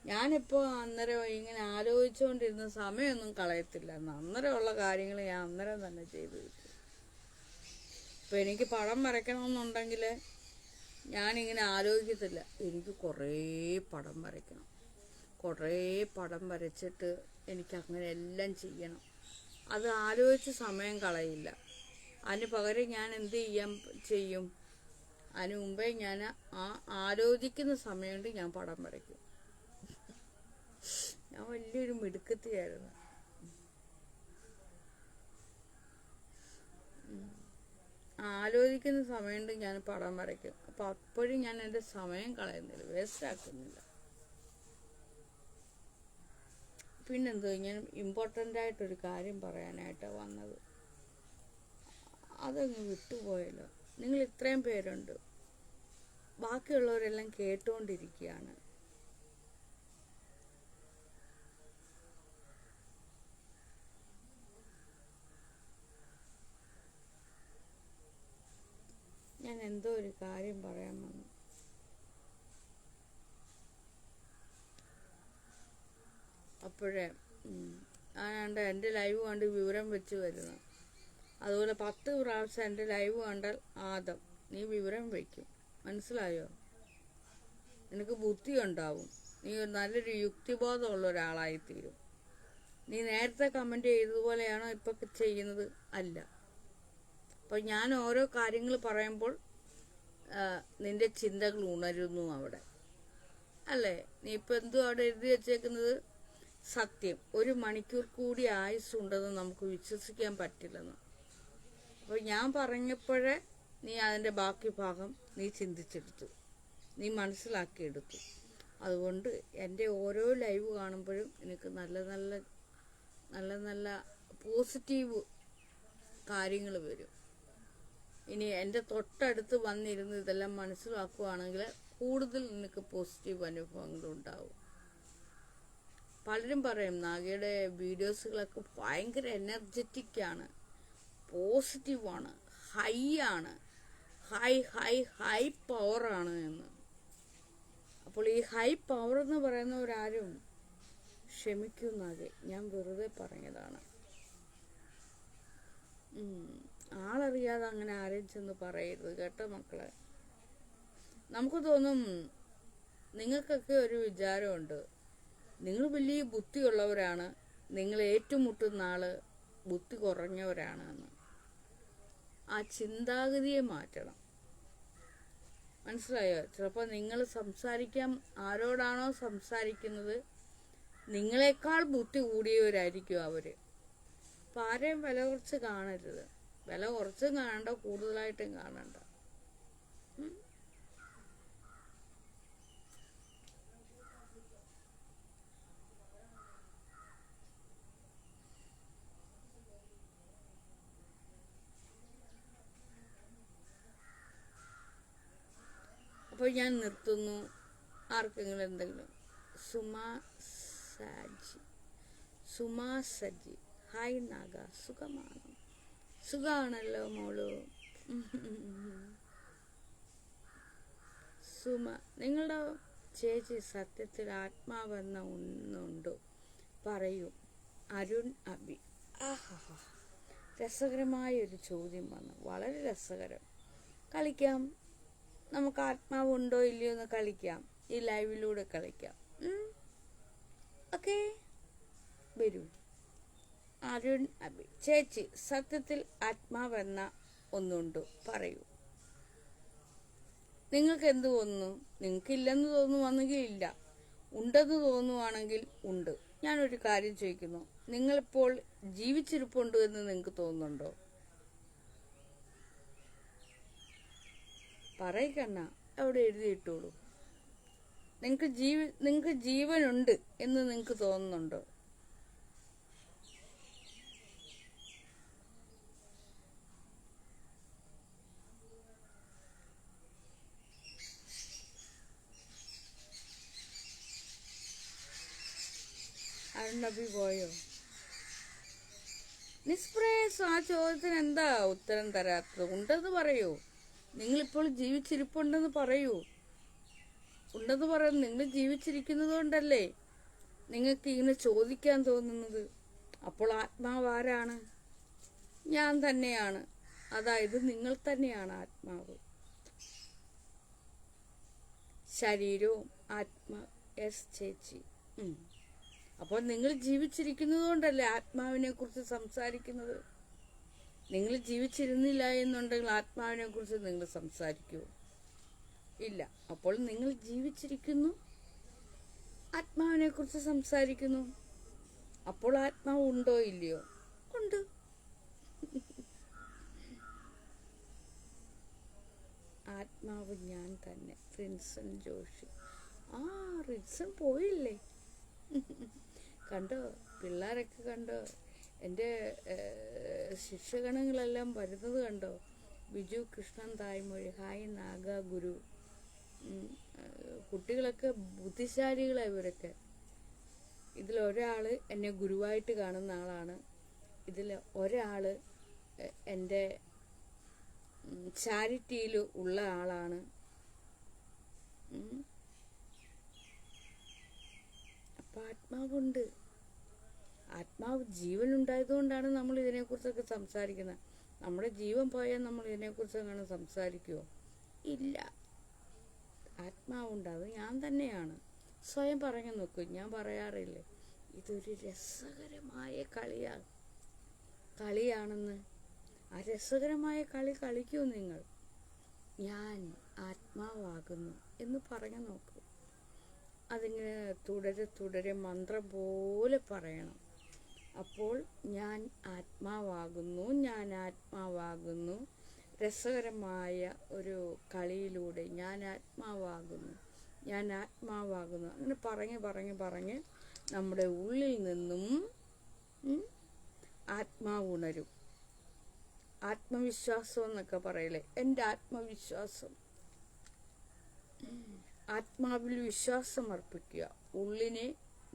ഞാനിപ്പോൾ അന്നേരം ഇങ്ങനെ ആലോചിച്ചുകൊണ്ടിരുന്ന സമയമൊന്നും കളയത്തില്ലായിരുന്നു. അന്നേരമുള്ള കാര്യങ്ങൾ ഞാൻ അന്നേരം തന്നെ ചെയ്തു കിട്ടും. ഇപ്പം എനിക്ക് പടം വരയ്ക്കണമെന്നുണ്ടെങ്കിൽ ഞാനിങ്ങനെ ആലോചിക്കത്തില്ല, എനിക്ക് കുറേ പടം വരയ്ക്കണം, കുറേ പടം വരച്ചിട്ട് എനിക്കങ്ങനെ എല്ലാം ചെയ്യണം. അത് ആലോചിച്ച് സമയം കളയില്ല. അതിന് പകരം ഞാൻ എന്ത് ചെയ്യും? അതിന് മുമ്പേ ഞാൻ ആ ആലോചിക്കുന്ന സമയം കൊണ്ട് ഞാൻ പടം വരയ്ക്കും. ഞാൻ വലിയൊരു മിടുക്കത്തിയായിരുന്നു. ആലോചിക്കുന്ന സമയം കൊണ്ട് ഞാൻ പടം വരയ്ക്കും. അപ്പം അപ്പോഴും ഞാൻ എൻ്റെ സമയം കളയുന്നില്ല, വേസ്റ്റ് ആക്കുന്നില്ല. പിന്നെന്തോ ഞാൻ ഇമ്പോർട്ടൻ്റ് ആയിട്ടൊരു കാര്യം പറയാനായിട്ടാണ് വന്നത്, അതങ്ങ് വിട്ടുപോയല്ലോ. നിങ്ങൾ ഇത്രയും പേരുണ്ട്, ബാക്കിയുള്ളവരെല്ലാം കേട്ടുകൊണ്ടിരിക്കുകയാണ്. ഞാൻ എന്തോ ഒരു കാര്യം പറയാൻ വന്നു. അപ്പോഴേ ആണ്ട് എൻ്റെ ലൈവ് കണ്ട് വിവരം വെച്ച് വരുന്നു. അതുപോലെ 10 പ്രാവശ്യം എൻ്റെ ലൈവ് കണ്ടാൽ ആദം നീ വിവരം വയ്ക്കും. മനസ്സിലായോ? നിനക്ക് ബുദ്ധി ഉണ്ടാവും. നീ നല്ലൊരു യുക്തിബോധമുള്ള ഒരാളായിത്തീരും. നീ നേരത്തെ കമൻറ്റ് ചെയ്തതുപോലെയാണോ ഇപ്പം ചെയ്യുന്നത്? അല്ല. അപ്പം ഞാൻ ഓരോ കാര്യങ്ങൾ പറയുമ്പോൾ നിൻ്റെ ചിന്തകൾ ഉണരുന്നു അവിടെ, അല്ലേ? നീ ഇപ്പം എന്തോ അവിടെ എഴുതി വച്ചേക്കുന്നത്? സത്യം, 1 മണിക്കൂർ കൂടി ആയുസ്സുണ്ടെന്ന് നമുക്ക് വിശ്വസിക്കാൻ പറ്റില്ലെന്ന്. അപ്പോൾ ഞാൻ പറഞ്ഞപ്പോഴേ നീ അതിൻ്റെ ബാക്കി ഭാഗം നീ ചിന്തിച്ചെടുത്തു, നീ മനസ്സിലാക്കിയെടുത്തു. അതുകൊണ്ട് എൻ്റെ ഓരോ ലൈവ് കാണുമ്പോഴും എനിക്ക് നല്ല നല്ല പോസിറ്റീവ് കാര്യങ്ങൾ വരും. ഇനി എൻ്റെ തൊട്ടടുത്ത് വന്നിരുന്ന് ഇതെല്ലാം മനസ്സിലാക്കുകയാണെങ്കിൽ കൂടുതൽ നിനക്ക് പോസിറ്റീവ് അനുഭവങ്ങളുണ്ടാവും. പലരും പറയും നാഗയുടെ വീഡിയോസുകളൊക്കെ ഭയങ്കര എനർജറ്റിക്കാണ്, പോസിറ്റീവാണ്, ഹൈ പവറാണ് എന്ന്. അപ്പോൾ ഈ ഹൈ പവർ എന്ന് പറയുന്നവരാരും ക്ഷമിക്കുന്നാകെ, ഞാൻ വെറുതെ പറഞ്ഞതാണ്. ആളറിയാതെ അങ്ങനെ ആരെയും ചെന്ന് പറയരുത് കേട്ടോ മക്കളെ. നമുക്ക് തോന്നും, നിങ്ങൾക്കൊക്കെ ഒരു വിചാരമുണ്ട്, നിങ്ങൾ വലിയ ബുദ്ധിയുള്ളവരാണ്, നിങ്ങൾ ഏറ്റുമുട്ടുന്ന ആള് ബുദ്ധി കുറഞ്ഞവരാണ് എന്ന്. ആ ചിന്താഗതിയെ മാറ്റണം. മനസ്സിലായോ? ചിലപ്പോൾ നിങ്ങൾ ആരോടാണോ സംസാരിക്കുന്നത് നിങ്ങളെക്കാൾ ബുദ്ധി കൂടിയവരായിരിക്കും അവർ. അപ്പം ആരെയും വില കുറച്ച് കാണരുത്. വില കുറച്ചും കാണണ്ട, കൂടുതലായിട്ടും കാണണ്ട. അപ്പോൾ ഞാൻ നിർത്തുന്നു. ആർക്കെങ്കിലും എന്തെങ്കിലും? സുമാ സജി ഹായ് നാഗ, സുഖമാണോ? സുഖമാണല്ലോ മോളു. സുമ, നിങ്ങളുടെ ചേച്ചി സത്യത്തിൽ ആത്മാവെന്ന ഒന്നുണ്ടോ? പറയൂ. അരുൺ അബി. ആഹാ, രസകരമായൊരു ചോദ്യം വന്നു. വളരെ രസകരം. കളിക്കാം, നമുക്ക് ആത്മാവുണ്ടോ ഇല്ലയോ എന്ന് കളിക്കാം. ഈ ലൈവിലൂടെ കളിക്കാം. ഓക്കെ, വരൂ. അരുൺ അബി, ചേച്ചി സത്യത്തിൽ ആത്മാവെന്ന ഒന്നുണ്ടോ? പറയൂ. നിങ്ങൾക്ക് എന്ത് തോന്നുന്നു? നിങ്ങൾക്കില്ലെന്ന് തോന്നുവാണെങ്കിൽ ഇല്ല, ഉണ്ടെന്ന് തോന്നുവാണെങ്കിൽ ഉണ്ട്. ഞാനൊരു കാര്യം ചോദിക്കുന്നു, നിങ്ങളിപ്പോൾ ജീവിച്ചിരിപ്പുണ്ട് എന്ന് നിങ്ങൾക്ക് തോന്നുന്നുണ്ടോ? പറയക്കണ്ണ, അവിടെ എഴുതിയിട്ടോളൂ. നിങ്ങൾക്ക് ജീവനുണ്ട് എന്ന് നിങ്ങൾക്ക് തോന്നുന്നുണ്ടോ? അരുണബി പോയോ? നിഷ്പ്രയാസം ആ ചോദ്യത്തിന് എന്താ ഉത്തരം തരാത്തത്? ഉണ്ടെന്ന് പറയൂ. നിങ്ങളിപ്പോൾ ജീവിച്ചിരിപ്പുണ്ടെന്ന് പറയൂ. ഉണ്ടെന്ന് പറയുന്നത് നിങ്ങൾ ജീവിച്ചിരിക്കുന്നത് കൊണ്ടല്ലേ നിങ്ങൾക്ക് ഇങ്ങനെ ചോദിക്കാൻ തോന്നുന്നത്. അപ്പോൾ ആത്മാവ് ആരാണ്? ഞാൻ തന്നെയാണ്. അതായത് നിങ്ങൾ തന്നെയാണ് ആത്മാവ്. ശരീരവും ആത്മാ. എസ് ചേച്ചി. അപ്പോൾ നിങ്ങൾ ജീവിച്ചിരിക്കുന്നത് കൊണ്ടല്ലേ ആത്മാവിനെ കുറിച്ച് സംസാരിക്കുന്നത്. നിങ്ങൾ ജീവിച്ചിരുന്നില്ല എന്നുണ്ടെങ്കിൽ ആത്മാവിനെ കുറിച്ച് നിങ്ങൾ സംസാരിക്കുമോ? ഇല്ല. അപ്പോൾ നിങ്ങൾ ജീവിച്ചിരിക്കുന്നു, ആത്മാവിനെ കുറിച്ച് സംസാരിക്കുന്നു. അപ്പോൾ ആത്മാവ് ഉണ്ടോ ഇല്ലയോ? ഉണ്ട്. ആത്മാവ് ഞാൻ തന്നെ. റിൻസൺ ജോഷി. റിൻസൺ പോയില്ലേ? കണ്ടോ, പിള്ളേരൊക്കെ കണ്ടോ, എൻ്റെ ശിഷ്യഗണങ്ങളെല്ലാം വരുന്നത് കണ്ടോ? ബിജു കൃഷ്ണൻ തായ്മൊഴി ഹായ് നാഗ ഗുരു. കുട്ടികളൊക്കെ ബുദ്ധിശാലികളാണ് ഇവരൊക്കെ. ഇതിലൊരാൾ എന്നെ ഗുരുവായിട്ട് കാണുന്ന ആളാണ്. ഇതിൽ ഒരാൾ എൻ്റെ ചാരിറ്റിയിൽ ഉള്ള ആളാണ്. അപ്പം ആത്മാവുണ്ട്. ആത്മാവ് ജീവനുണ്ടായതുകൊണ്ടാണ് നമ്മൾ ഇതിനെക്കുറിച്ചൊക്കെ സംസാരിക്കുന്നത്. നമ്മുടെ ജീവൻ പോയാൽ നമ്മൾ ഇതിനെക്കുറിച്ച് അങ്ങനെ സംസാരിക്കുമോ? ഇല്ല. ആത്മാവുണ്ട്, അത് ഞാൻ തന്നെയാണ്. സ്വയം പറഞ്ഞു നോക്കൂ. ഞാൻ പറയാറില്ലേ, ഇതൊരു രസകരമായ കളിയാണെന്ന്. ആ രസകരമായ കളി കളിക്കൂ നിങ്ങൾ. ഞാൻ ആത്മാവാകുന്നു എന്ന് പറഞ്ഞു നോക്കൂ. അതിങ്ങനെ തുടരെ മന്ത്രം പോലെ പറയണം. അപ്പോൾ ഞാൻ ആത്മാവാകുന്നു, ഞാൻ ആത്മാവാകുന്നു. രസകരമായ ഒരു കളിയിലൂടെ ഞാൻ ആത്മാവാകുന്നു, ഞാൻ ആത്മാവാകുന്നു. അങ്ങനെ പറഞ്ഞ് നമ്മുടെ ഉള്ളിൽ നിന്നും ആത്മാവ് ഉണരും. ആത്മവിശ്വാസം എന്നൊക്കെ പറയില്ലേ, എൻ്റെ ആത്മവിശ്വാസം. ആത്മാവിൽ വിശ്വാസം അർപ്പിക്കുക. ഉള്ളിനെ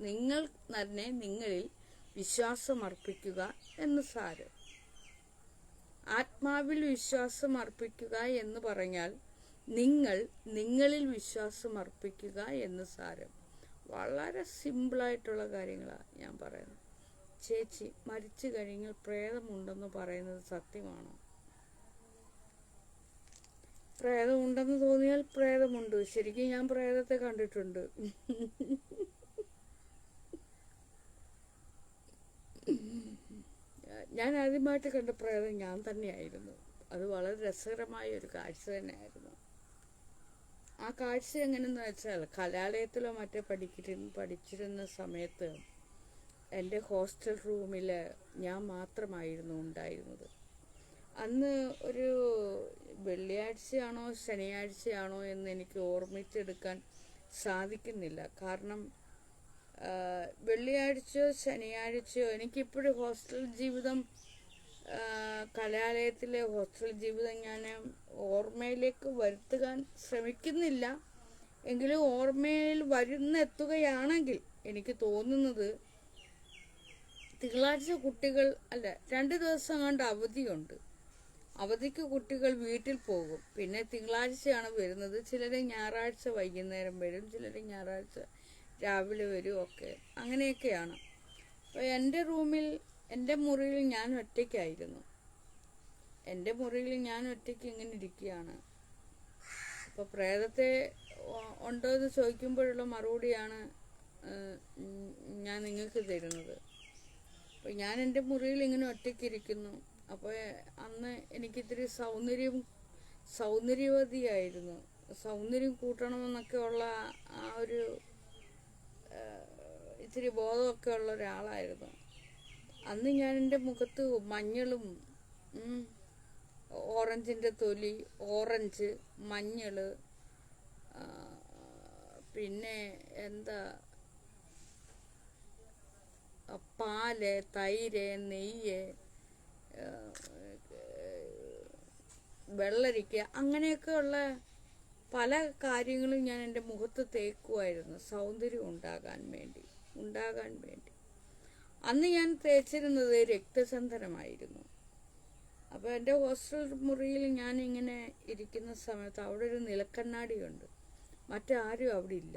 നിങ്ങൾ തന്നെ നിങ്ങളിൽ വിശ്വാസം അർപ്പിക്കുക എന്ന് സാരം. ആത്മാവിൽ വിശ്വാസം അർപ്പിക്കുക എന്ന് പറഞ്ഞാൽ നിങ്ങളിൽ വിശ്വാസം അർപ്പിക്കുക എന്ന് സാരം. വളരെ സിമ്പിളായിട്ടുള്ള കാര്യങ്ങളാണ് ഞാൻ പറയുന്നത്. ചേച്ചി, മരിച്ചു കഴിഞ്ഞാൽ പ്രേതമുണ്ടെന്ന് പറയുന്നത് സത്യമാണോ? പ്രേതമുണ്ടെന്ന് തോന്നിയാൽ പ്രേതമുണ്ട്. ശരിക്കും ഞാൻ പ്രേതത്തെ കണ്ടിട്ടുണ്ട്. ഞാൻ ആദ്യമായിട്ട് കണ്ട പ്രേതം ഞാൻ തന്നെയായിരുന്നു. അത് വളരെ രസകരമായ ഒരു കാഴ്ച തന്നെയായിരുന്നു. ആ കാഴ്ച എങ്ങനെയെന്ന് വെച്ചാൽ, കലാലയത്തിലോ മറ്റോ പഠിച്ചിരുന്ന സമയത്ത് എൻ്റെ ഹോസ്റ്റൽ റൂമിൽ ഞാൻ മാത്രമായിരുന്നു ഉണ്ടായിരുന്നത്. അന്ന് ഒരു വെള്ളിയാഴ്ചയാണോ ശനിയാഴ്ചയാണോ എന്ന് എനിക്ക് ഓർമ്മിച്ചെടുക്കാൻ സാധിക്കുന്നില്ല. കാരണം വെള്ളിയാഴ്ചയോ ശനിയാഴ്ചയോ, എനിക്കിപ്പോഴും ഹോസ്റ്റൽ ജീവിതം കലാലയത്തിലെ ഹോസ്റ്റൽ ജീവിതം ഞാൻ ഓർമ്മയിലേക്ക് വരുത്തുവാൻ ശ്രമിക്കുന്നില്ല. എങ്കിലും ഓർമ്മയിൽ വരുന്നെത്തുകയാണെങ്കിൽ എനിക്ക് തോന്നുന്നത് തിങ്കളാഴ്ച കുട്ടികൾ 2 ദിവസം കണ്ട് അവധിയുണ്ട്. അവധിക്ക് കുട്ടികൾ വീട്ടിൽ പോകും. പിന്നെ തിങ്കളാഴ്ചയാണ് വരുന്നത്. ചിലർ ഞായറാഴ്ച വൈകുന്നേരം വരും, ചിലർ ഞായറാഴ്ച രാവിലെ വരും, ഒക്കെ അങ്ങനെയൊക്കെയാണ്. അപ്പോൾ എൻ്റെ മുറിയിൽ ഞാൻ ഒറ്റയ്ക്കായിരുന്നു. എൻ്റെ മുറിയിൽ ഞാൻ ഒറ്റയ്ക്ക് ഇങ്ങനെ ഇരിക്കുകയാണ്. അപ്പോൾ പ്രേതത്തെ ഉണ്ടോ എന്ന് ചോദിക്കുമ്പോഴുള്ള മറുപടിയാണ് ഞാൻ നിങ്ങൾക്ക് തരുന്നത്. അപ്പോൾ ഞാൻ എൻ്റെ മുറിയിൽ ഇങ്ങനെ ഒറ്റയ്ക്കിരിക്കുന്നു. അപ്പോൾ അന്ന് എനിക്കിത്തിരി സൗന്ദര്യവതിയായിരുന്നു. സൗന്ദര്യം കൂട്ടണമെന്നൊക്കെ ഉള്ള ആ ഒരു ഇത്തിരി ബോധമൊക്കെ ഉള്ള ഒരാളായിരുന്നു. അന്ന് ഞാൻ എൻ്റെ മുഖത്ത് മഞ്ഞളും ഓറഞ്ചിൻ്റെ തൊലി, ഓറഞ്ച്, മഞ്ഞൾ, പിന്നെ പാല്, തൈര്, നെയ്യ്, വെള്ളരിക്ക, അങ്ങനെയൊക്കെയുള്ള പല കാര്യങ്ങളും ഞാൻ എൻ്റെ മുഖത്ത് തേക്കുമായിരുന്നു, സൗന്ദര്യം ഉണ്ടാകാൻ വേണ്ടി. അന്ന് ഞാൻ തേച്ചിരുന്നത് രക്തചന്ദനമായിരുന്നു. അപ്പോൾ എൻ്റെ ഹോസ്റ്റൽ മുറിയിൽ ഞാനിങ്ങനെ ഇരിക്കുന്ന സമയത്ത് അവിടെ ഒരു നിലക്കണ്ണാടിയുണ്ട്. മറ്റാരും അവിടെ ഇല്ല.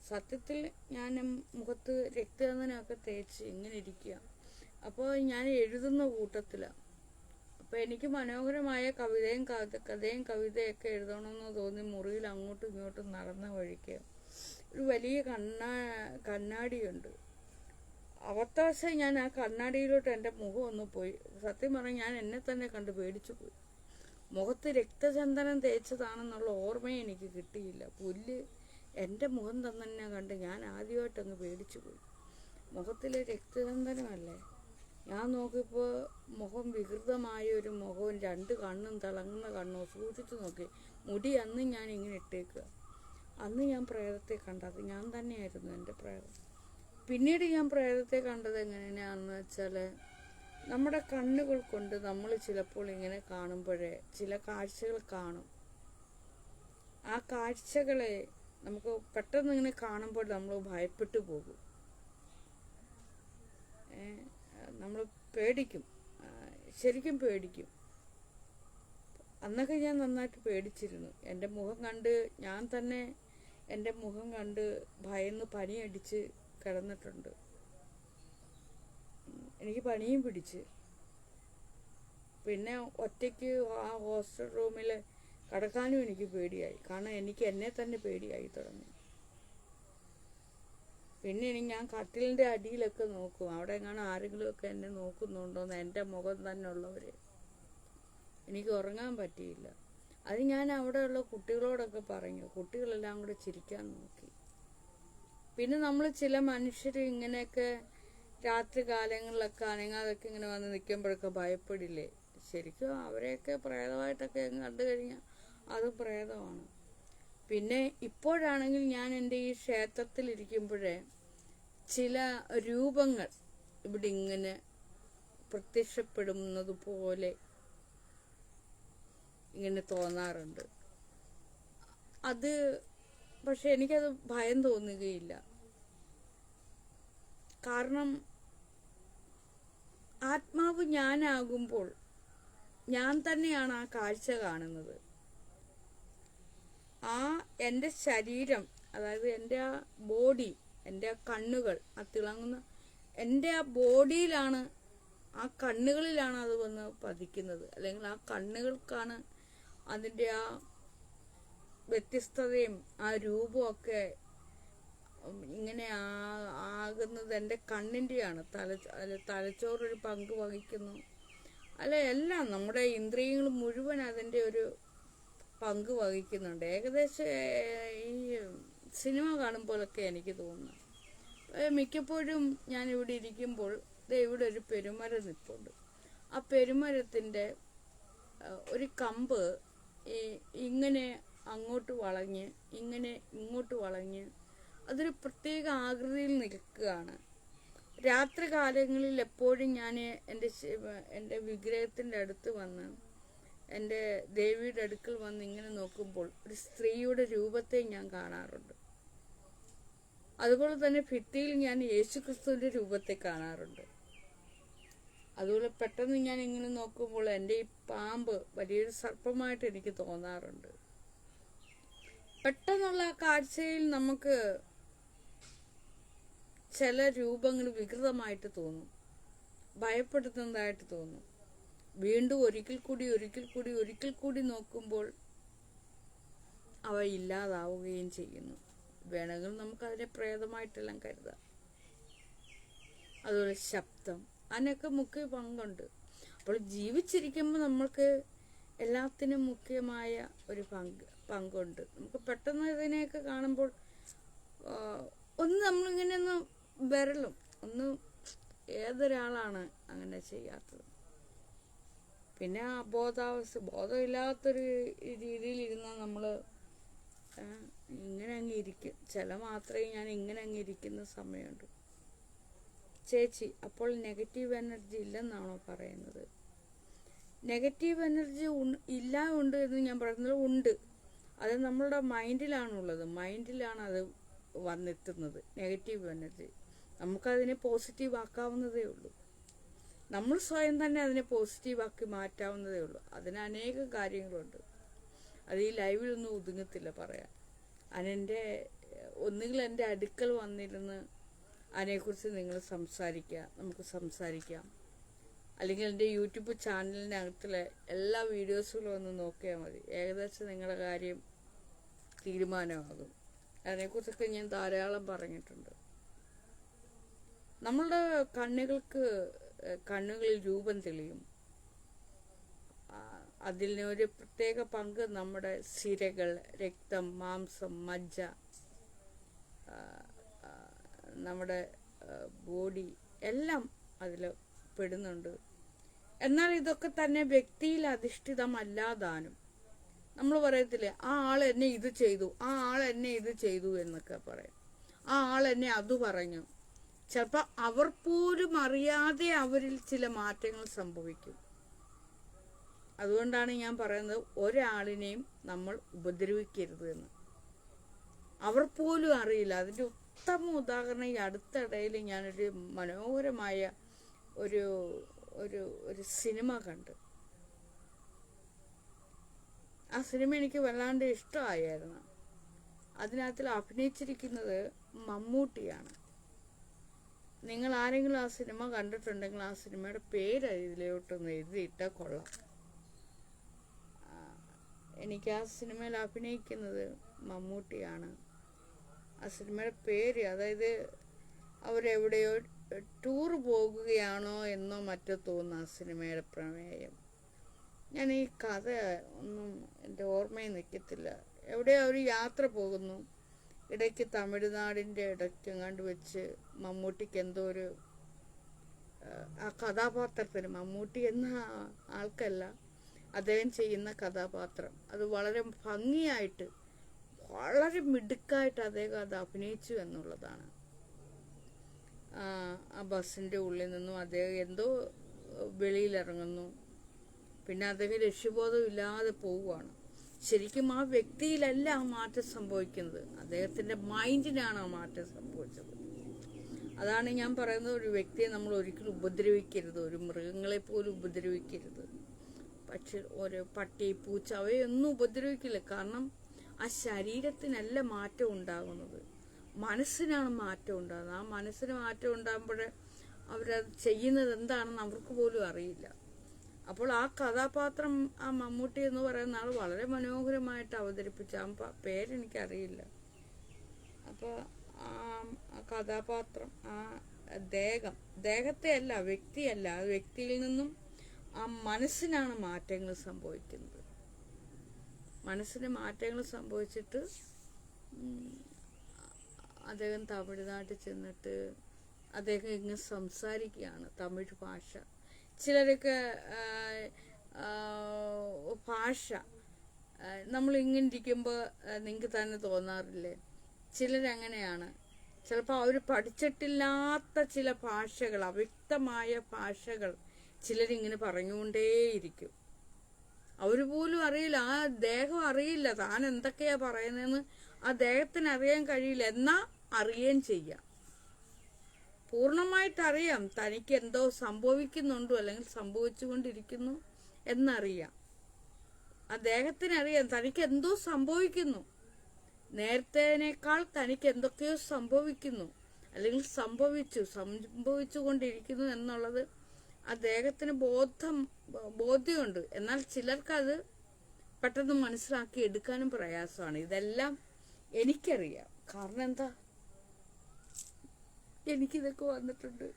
സത്യത്തിൽ ഞാൻ മുഖത്ത് രക്തചന്ദനമൊക്കെ തേച്ച് ഇങ്ങനെ ഇരിക്കുക. അപ്പോൾ ഞാൻ എഴുതുന്ന കൂട്ടത്തിലാണ്. അപ്പോൾ എനിക്ക് മനോഹരമായ കഥയും കവിതയൊക്കെ എഴുതണമെന്ന് തോന്നി മുറിയിൽ അങ്ങോട്ടും ഇങ്ങോട്ടും നടന്ന വഴിക്ക് ഒരു വലിയ കണ്ണാടിയുണ്ട്. അവത്താശം ഞാൻ ആ കണ്ണാടിയിലോട്ട് എൻ്റെ മുഖം ഒന്ന് പോയി. സത്യം പറഞ്ഞാൽ ഞാൻ എന്നെ തന്നെ കണ്ട് പേടിച്ചു പോയി. മുഖത്ത് രക്തചന്ദനം തേച്ചതാണെന്നുള്ള ഓർമ്മയെ എനിക്ക് കിട്ടിയില്ല. പുല്ല് എൻ്റെ മുഖം തന്നെ കണ്ട് ഞാൻ ആദ്യമായിട്ടങ്ങ് പേടിച്ചു പോയി. മുഖത്തിലെ രക്തചന്ദനമല്ലേ. ഞാൻ നോക്കിയപ്പോൾ മുഖം വികൃതമായ ഒരു മുഖവും 2 കണ്ണും തിളങ്ങുന്ന കണ്ണും. സൂക്ഷിച്ചു നോക്കി. മുടി അന്ന് ഞാൻ ഇങ്ങനെ ഇട്ടേക്കുക. അന്ന് ഞാൻ പ്രേതത്തെ കണ്ടത് ഞാൻ തന്നെയായിരുന്നു എൻ്റെ പ്രേതം. പിന്നീട് ഞാൻ പ്രേതത്തെ കണ്ടത് എങ്ങനെയാണെന്ന് വെച്ചാൽ, നമ്മുടെ കണ്ണുകൾ കൊണ്ട് നമ്മൾ ചിലപ്പോൾ ഇങ്ങനെ കാണുമ്പോഴേ ചില കാഴ്ചകൾ കാണും. ആ കാഴ്ചകളെ നമുക്ക് പെട്ടെന്ന് ഇങ്ങനെ കാണുമ്പോൾ നമ്മൾ ഭയപ്പെട്ടു പോകും. നമ്മൾ പേടിക്കും, ശരിക്കും പേടിക്കും. അന്നൊക്കെ ഞാൻ നന്നായിട്ട് പേടിച്ചിരുന്നു. എൻ്റെ മുഖം കണ്ട് ഞാൻ തന്നെ എൻ്റെ മുഖം കണ്ട് ഭയന്ന് പനിയടിച്ച് കിടന്നിട്ടുണ്ട്. എനിക്ക് പനിയും പിടിച്ച്. പിന്നെ ഒറ്റയ്ക്ക് ആ ഹോസ്റ്റൽ റൂമിൽ കിടക്കാനും എനിക്ക് പേടിയായി. കാരണം എനിക്ക് എന്നെ തന്നെ പേടിയായി തുടങ്ങി. പിന്നെ ഞാൻ കട്ടിലിൻ്റെ അടിയിലൊക്കെ നോക്കും, അവിടെ എങ്ങാനും ആരെങ്കിലുമൊക്കെ എന്നെ നോക്കുന്നുണ്ടോയെന്ന്. എൻ്റെ മുഖം തന്നെ ഉള്ളവർ. എനിക്ക് ഉറങ്ങാൻ പറ്റിയില്ല. അത് ഞാൻ അവിടെയുള്ള കുട്ടികളോടൊക്കെ പറഞ്ഞു. കുട്ടികളെല്ലാം കൂടെ ചിരിക്കാൻ നോക്കി. പിന്നെ നമ്മൾ ചില മനുഷ്യർ ഇങ്ങനെയൊക്കെ രാത്രി കാലങ്ങളിലൊക്കെ അനങ്ങാതൊക്കെ ഇങ്ങനെ വന്ന് നിൽക്കുമ്പോഴൊക്കെ ഭയപ്പെടില്ലേ? ശരിക്കും അവരെയൊക്കെ പ്രേതമായിട്ടൊക്കെ കണ്ടു കഴിഞ്ഞാൽ അത് പ്രേതമാണ്. പിന്നെ ഇപ്പോഴാണെങ്കിൽ ഞാൻ എൻ്റെ ഈ ക്ഷേത്രത്തിലിരിക്കുമ്പോഴേ ചില രൂപങ്ങൾ ഇവിടെ ഇങ്ങനെ പ്രത്യക്ഷപ്പെടുന്നത് പോലെ ഇങ്ങനെ തോന്നാറുണ്ട്. അത് പക്ഷെ എനിക്കത് ഭയം തോന്നുകയില്ല. കാരണം ആത്മാവ് ഞാനാകുമ്പോൾ ഞാൻ തന്നെയാണ് ആ കാഴ്ച കാണുന്നത്. ആ എൻ്റെ ശരീരം, അതായത് എൻ്റെ ആ ബോഡി, എൻ്റെ ആ കണ്ണുകൾ, ആ തിളങ്ങുന്ന എൻ്റെ ആ ബോഡിയിലാണ്, ആ കണ്ണുകളിലാണ് അത് വന്ന് പതിക്കുന്നത്. അല്ലെങ്കിൽ ആ കണ്ണുകൾക്കാണ് അതിൻ്റെ ആ വ്യത്യസ്തതയും ആ രൂപമൊക്കെ ഇങ്ങനെ ആകുന്നത് എൻ്റെ കണ്ണിൻ്റെയാണ്. തലച്ചോറൊരു പങ്ക് വഹിക്കുന്നു. എല്ലാം നമ്മുടെ ഇന്ദ്രിയങ്ങൾ മുഴുവൻ അതിൻ്റെ ഒരു പങ്ക് വഹിക്കുന്നുണ്ട്. ഏകദേശം ഈ സിനിമ കാണുമ്പോഴൊക്കെ എനിക്ക് തോന്നുന്നു. മിക്കപ്പോഴും ഞാൻ ഇവിടെ ഇരിക്കുമ്പോൾ ഇവിടെ ഒരു പെരുമരം നിൽപ്പുണ്ട്. ആ പെരുമരത്തിൻ്റെ ഒരു കമ്പ് ഇങ്ങനെ അങ്ങോട്ട് വളഞ്ഞ് ഇങ്ങനെ ഇങ്ങോട്ട് വളഞ്ഞ് അതൊരു പ്രത്യേക ആകൃതിയിൽ നിൽക്കുകയാണ്. രാത്രി കാലങ്ങളിൽ എപ്പോഴും ഞാൻ എൻ്റെ വിഗ്രഹത്തിൻ്റെ അടുത്ത് വന്ന്, എൻ്റെ ദേവിയുടെ അടുക്കൽ വന്ന് ഇങ്ങനെ നോക്കുമ്പോൾ ഒരു സ്ത്രീയുടെ രൂപത്തെ ഞാൻ കാണാറുണ്ട്. അതുപോലെ തന്നെ ഭിത്തിയിൽ ഞാൻ യേശുക്രിസ്തുവിൻ്റെ രൂപത്തെ കാണാറുണ്ട്. അതുപോലെ പെട്ടെന്ന് ഞാൻ ഇങ്ങനെ നോക്കുമ്പോൾ എൻ്റെ ഈ പാമ്പ് വലിയൊരു സർപ്പമായിട്ട് എനിക്ക് തോന്നാറുണ്ട്. പെട്ടെന്നുള്ള ആ കാഴ്ചയിൽ നമുക്ക് ചില രൂപങ്ങൾ വികൃതമായിട്ട് തോന്നും, ഭയപ്പെടുത്തുന്നതായിട്ട് തോന്നും. വീണ്ടും ഒരിക്കൽ കൂടി നോക്കുമ്പോൾ അവ ഇല്ലാതാവുകയും ചെയ്യുന്നു. വേണമെങ്കിൽ നമുക്കതിനെ പ്രേതമായിട്ടെല്ലാം കരുതാം. അതുപോലെ ശബ്ദം, അതിനൊക്കെ മുഖ്യ പങ്കുണ്ട്. അപ്പോൾ ജീവിച്ചിരിക്കുമ്പോൾ നമ്മൾക്ക് എല്ലാത്തിനും മുഖ്യമായ ഒരു പങ്കുണ്ട്. നമുക്ക് പെട്ടെന്ന് ഇതിനെയൊക്കെ കാണുമ്പോൾ ഒന്ന് നമ്മളിങ്ങനെ ഒന്ന് വിരലും ഏതൊരാളാണ് അങ്ങനെ ചെയ്യാത്തത്? പിന്നെ ബോധമില്ലാത്തൊരു രീതിയിൽ ഇരുന്നാൽ നമ്മൾ ഇങ്ങനെ അങ്ങ് ഇരിക്കും. മാത്രമേ ഞാൻ ഇങ്ങനെ അങ്ങ് ഇരിക്കുന്ന സമയമുണ്ട്. ചേച്ചി, അപ്പോൾ നെഗറ്റീവ് എനർജി ഇല്ലെന്നാണോ പറയുന്നത്? നെഗറ്റീവ് എനർജി ഉണ്ട് എന്ന് ഞാൻ പറയുന്നത് ഉണ്ട്. അത് നമ്മളുടെ മൈൻഡിലാണുള്ളത്. മൈൻഡിലാണ് അത് വന്നെത്തുന്നത്. നെഗറ്റീവ് എനർജി നമുക്കതിനെ പോസിറ്റീവ് ആക്കാവുന്നതേ ഉള്ളൂ. നമ്മൾ സ്വയം തന്നെ അതിനെ പോസിറ്റീവാക്കി മാറ്റാവുന്നതേ ഉള്ളൂ. അതിന് അനേകം കാര്യങ്ങളുണ്ട്. അത് ഈ ലൈവിലൊന്നും ഒതുങ്ങത്തില്ല പറയാൻ. ഒന്നുകിൽ എൻ്റെ അടുക്കൽ വന്നിരുന്ന് അതിനെക്കുറിച്ച് നിങ്ങൾ നമുക്ക് സംസാരിക്കാം. അല്ലെങ്കിൽ എൻ്റെ യൂട്യൂബ് ചാനലിനകത്തിലെ എല്ലാ വീഡിയോസുകളും ഒന്ന് നോക്കിയാൽ മതി. ഏകദേശം നിങ്ങളുടെ കാര്യം തീരുമാനമാകും. അതിനെക്കുറിച്ചൊക്കെ ഞാൻ ധാരാളം പറഞ്ഞിട്ടുണ്ട്. നമ്മളുടെ കണ്ണുകളിൽ രൂപം തെളിയും. അതിന് ഒരു പ്രത്യേക പങ്ക് നമ്മുടെ സിരകൾ, രക്തം, മാംസം, മജ്ജ, നമ്മുടെ ബോഡി എല്ലാം അതിൽ പെടുന്നുണ്ട്. എന്നാൽ ഇതൊക്കെ തന്നെ വ്യക്തിയിൽ അധിഷ്ഠിതമല്ലാതാനും. നമ്മൾ പറയത്തില്ലേ, ആ ആൾ എന്നെ ഇത് ചെയ്തു എന്നൊക്കെ പറയും. ആ ആൾ എന്നെ അത് പറഞ്ഞു. ചിലപ്പോൾ അവർ പോലും അറിയാതെ അവരിൽ ചില മാറ്റങ്ങൾ സംഭവിക്കും. അതുകൊണ്ടാണ് ഞാൻ പറയുന്നത്, ഒരാളിനെയും നമ്മൾ ഉപദ്രവിക്കരുത് എന്ന്. അവർ പോലും അറിയില്ല. അതിൻ്റെ ഉത്തമ ഉദാഹരണം ഈ അടുത്തിടയിൽ ഞാനൊരു മനോഹരമായ ഒരു സിനിമ കണ്ട്. ആ സിനിമ എനിക്ക് വല്ലാണ്ട് ഇഷ്ടമായിരുന്നു. അതിനകത്തിൽ അഭിനയിച്ചിരിക്കുന്നത് മമ്മൂട്ടിയാണ്. നിങ്ങൾ ആരെങ്കിലും ആ സിനിമ കണ്ടിട്ടുണ്ടെങ്കിൽ ആ സിനിമയുടെ പേര് ഇതിലോട്ടൊന്ന് എഴുതിയിട്ടാൽ കൊള്ളാം. എനിക്ക് ആ സിനിമയിൽ അഭിനയിക്കുന്നത് മമ്മൂട്ടിയാണ്. ആ സിനിമയുടെ പേര്, അതായത് അവരെവിടെയോ ടൂർ പോകുകയാണോ എന്നോ മറ്റോ തോന്നുന്നു ആ സിനിമയുടെ പ്രമേയം. ഞാൻ ഈ കഥ ഒന്നും എൻ്റെ ഓർമ്മയിൽ നിൽക്കത്തില്ല. എവിടെയോ അവർ യാത്ര പോകുന്നു. ഇടയ്ക്ക് തമിഴ്നാടിൻ്റെ ഇടയ്ക്കെങ്ങാണ്ട് വെച്ച് മമ്മൂട്ടിക്ക് എന്തോ ആ കഥാപാത്രത്തിന്, മമ്മൂട്ടി എന്ന ആൾക്കല്ല, അദ്ദേഹം ചെയ്യുന്ന കഥാപാത്രം അത് വളരെ ഭംഗിയായിട്ട്, വളരെ മിടുക്കായിട്ട് അദ്ദേഹം അത് അഭിനയിച്ചു എന്നുള്ളതാണ്. ആ ബസ്സിൻ്റെ ഉള്ളിൽ നിന്നും അദ്ദേഹം എന്തോ വെളിയിലിറങ്ങുന്നു. പിന്നെ അദ്ദേഹം ലക്ഷ്യബോധം ഇല്ലാതെ പോവുകയാണ്. ശരിക്കും ആ വ്യക്തിയിലല്ല ആ മാറ്റം സംഭവിക്കുന്നത്, അദ്ദേഹത്തിൻ്റെ മൈൻഡിനാണ് ആ മാറ്റം സംഭവിച്ചത്. അതാണ് ഞാൻ പറയുന്നത്, ഒരു വ്യക്തിയെ നമ്മൾ ഒരിക്കലും ഉപദ്രവിക്കരുത്. ഒരു മൃഗങ്ങളെ പോലും ഉപദ്രവിക്കരുത്. പക്ഷെ ഒരു പട്ടി, പൂച്ച അവയൊന്നും ഉപദ്രവിക്കില്ല. കാരണം ആ ശരീരത്തിനല്ല മാറ്റം ഉണ്ടാകുന്നത്, മനസ്സിനാണ് മാറ്റം ഉണ്ടാകുന്നത്. ആ മനസ്സിന് മാറ്റം ഉണ്ടാകുമ്പോൾ അവരത് ചെയ്യുന്നത് എന്താണെന്ന് അവർക്ക് പോലും അറിയില്ല. അപ്പോൾ ആ കഥാപാത്രം, ആ മമ്മൂട്ടി എന്ന് പറയുന്ന ആൾ വളരെ മനോഹരമായിട്ട് അവതരിപ്പിച്ച, ആ പേരെനിക്കറിയില്ല. അപ്പോൾ ആ കഥാപാത്രം, ആ ദേഹത്തെ അല്ല, വ്യക്തിയല്ല, ആ വ്യക്തിയിൽ നിന്നും ആ മനസ്സിനാണ് മാറ്റങ്ങൾ സംഭവിക്കുന്നത്. മനസ്സിന് മാറ്റങ്ങൾ സംഭവിച്ചിട്ട് അദ്ദേഹം തമിഴ്നാട്ടിൽ ചെന്നിട്ട് അദ്ദേഹം ഇങ്ങനെ സംസാരിക്കുകയാണ് തമിഴ് ഭാഷ. ചിലരൊക്കെ ഭാഷ നമ്മളിങ്ങനെ ഇരിക്കുമ്പോൾ നിങ്ങൾക്ക് തന്നെ തോന്നാറില്ലേ, ചിലരങ്ങനെയാണ്. ചിലപ്പോൾ അവർ പഠിച്ചിട്ടില്ലാത്ത ചില ഭാഷകൾ, അവ്യക്തമായ ഭാഷകൾ ചിലരിങ്ങനെ പറഞ്ഞുകൊണ്ടേയിരിക്കും. അവർ പോലും അറിയില്ല, ആ ദേഹം അറിയില്ല താൻ എന്തൊക്കെയാ പറയുന്നതെന്ന് ആ ദേഹത്തിന് അറിയാൻ കഴിയില്ല. എന്നാൽ അറിയുകയും ചെയ്യാം, പൂർണ്ണമായിട്ട് അറിയാം തനിക്ക് എന്തോ സംഭവിക്കുന്നുണ്ടോ അല്ലെങ്കിൽ സംഭവിച്ചുകൊണ്ടിരിക്കുന്നു എന്നറിയാം. ആ ദേഹത്തിനറിയാം തനിക്ക് എന്തോ സംഭവിക്കുന്നു, നേരത്തേനേക്കാൾ തനിക്ക് എന്തൊക്കെയോ സംഭവിക്കുന്നു അല്ലെങ്കിൽ സംഭവിച്ചുകൊണ്ടിരിക്കുന്നു എന്നുള്ളത് ആ ദേഹത്തിന് ബോധ്യമുണ്ട്. എന്നാൽ ചിലർക്കത് പെട്ടെന്ന് മനസ്സിലാക്കി എടുക്കാനും പ്രയാസമാണ്. ഇതെല്ലാം എനിക്കറിയാം. കാരണം എന്താ, എനിക്കിതൊക്കെ വന്നിട്ടുണ്ട്.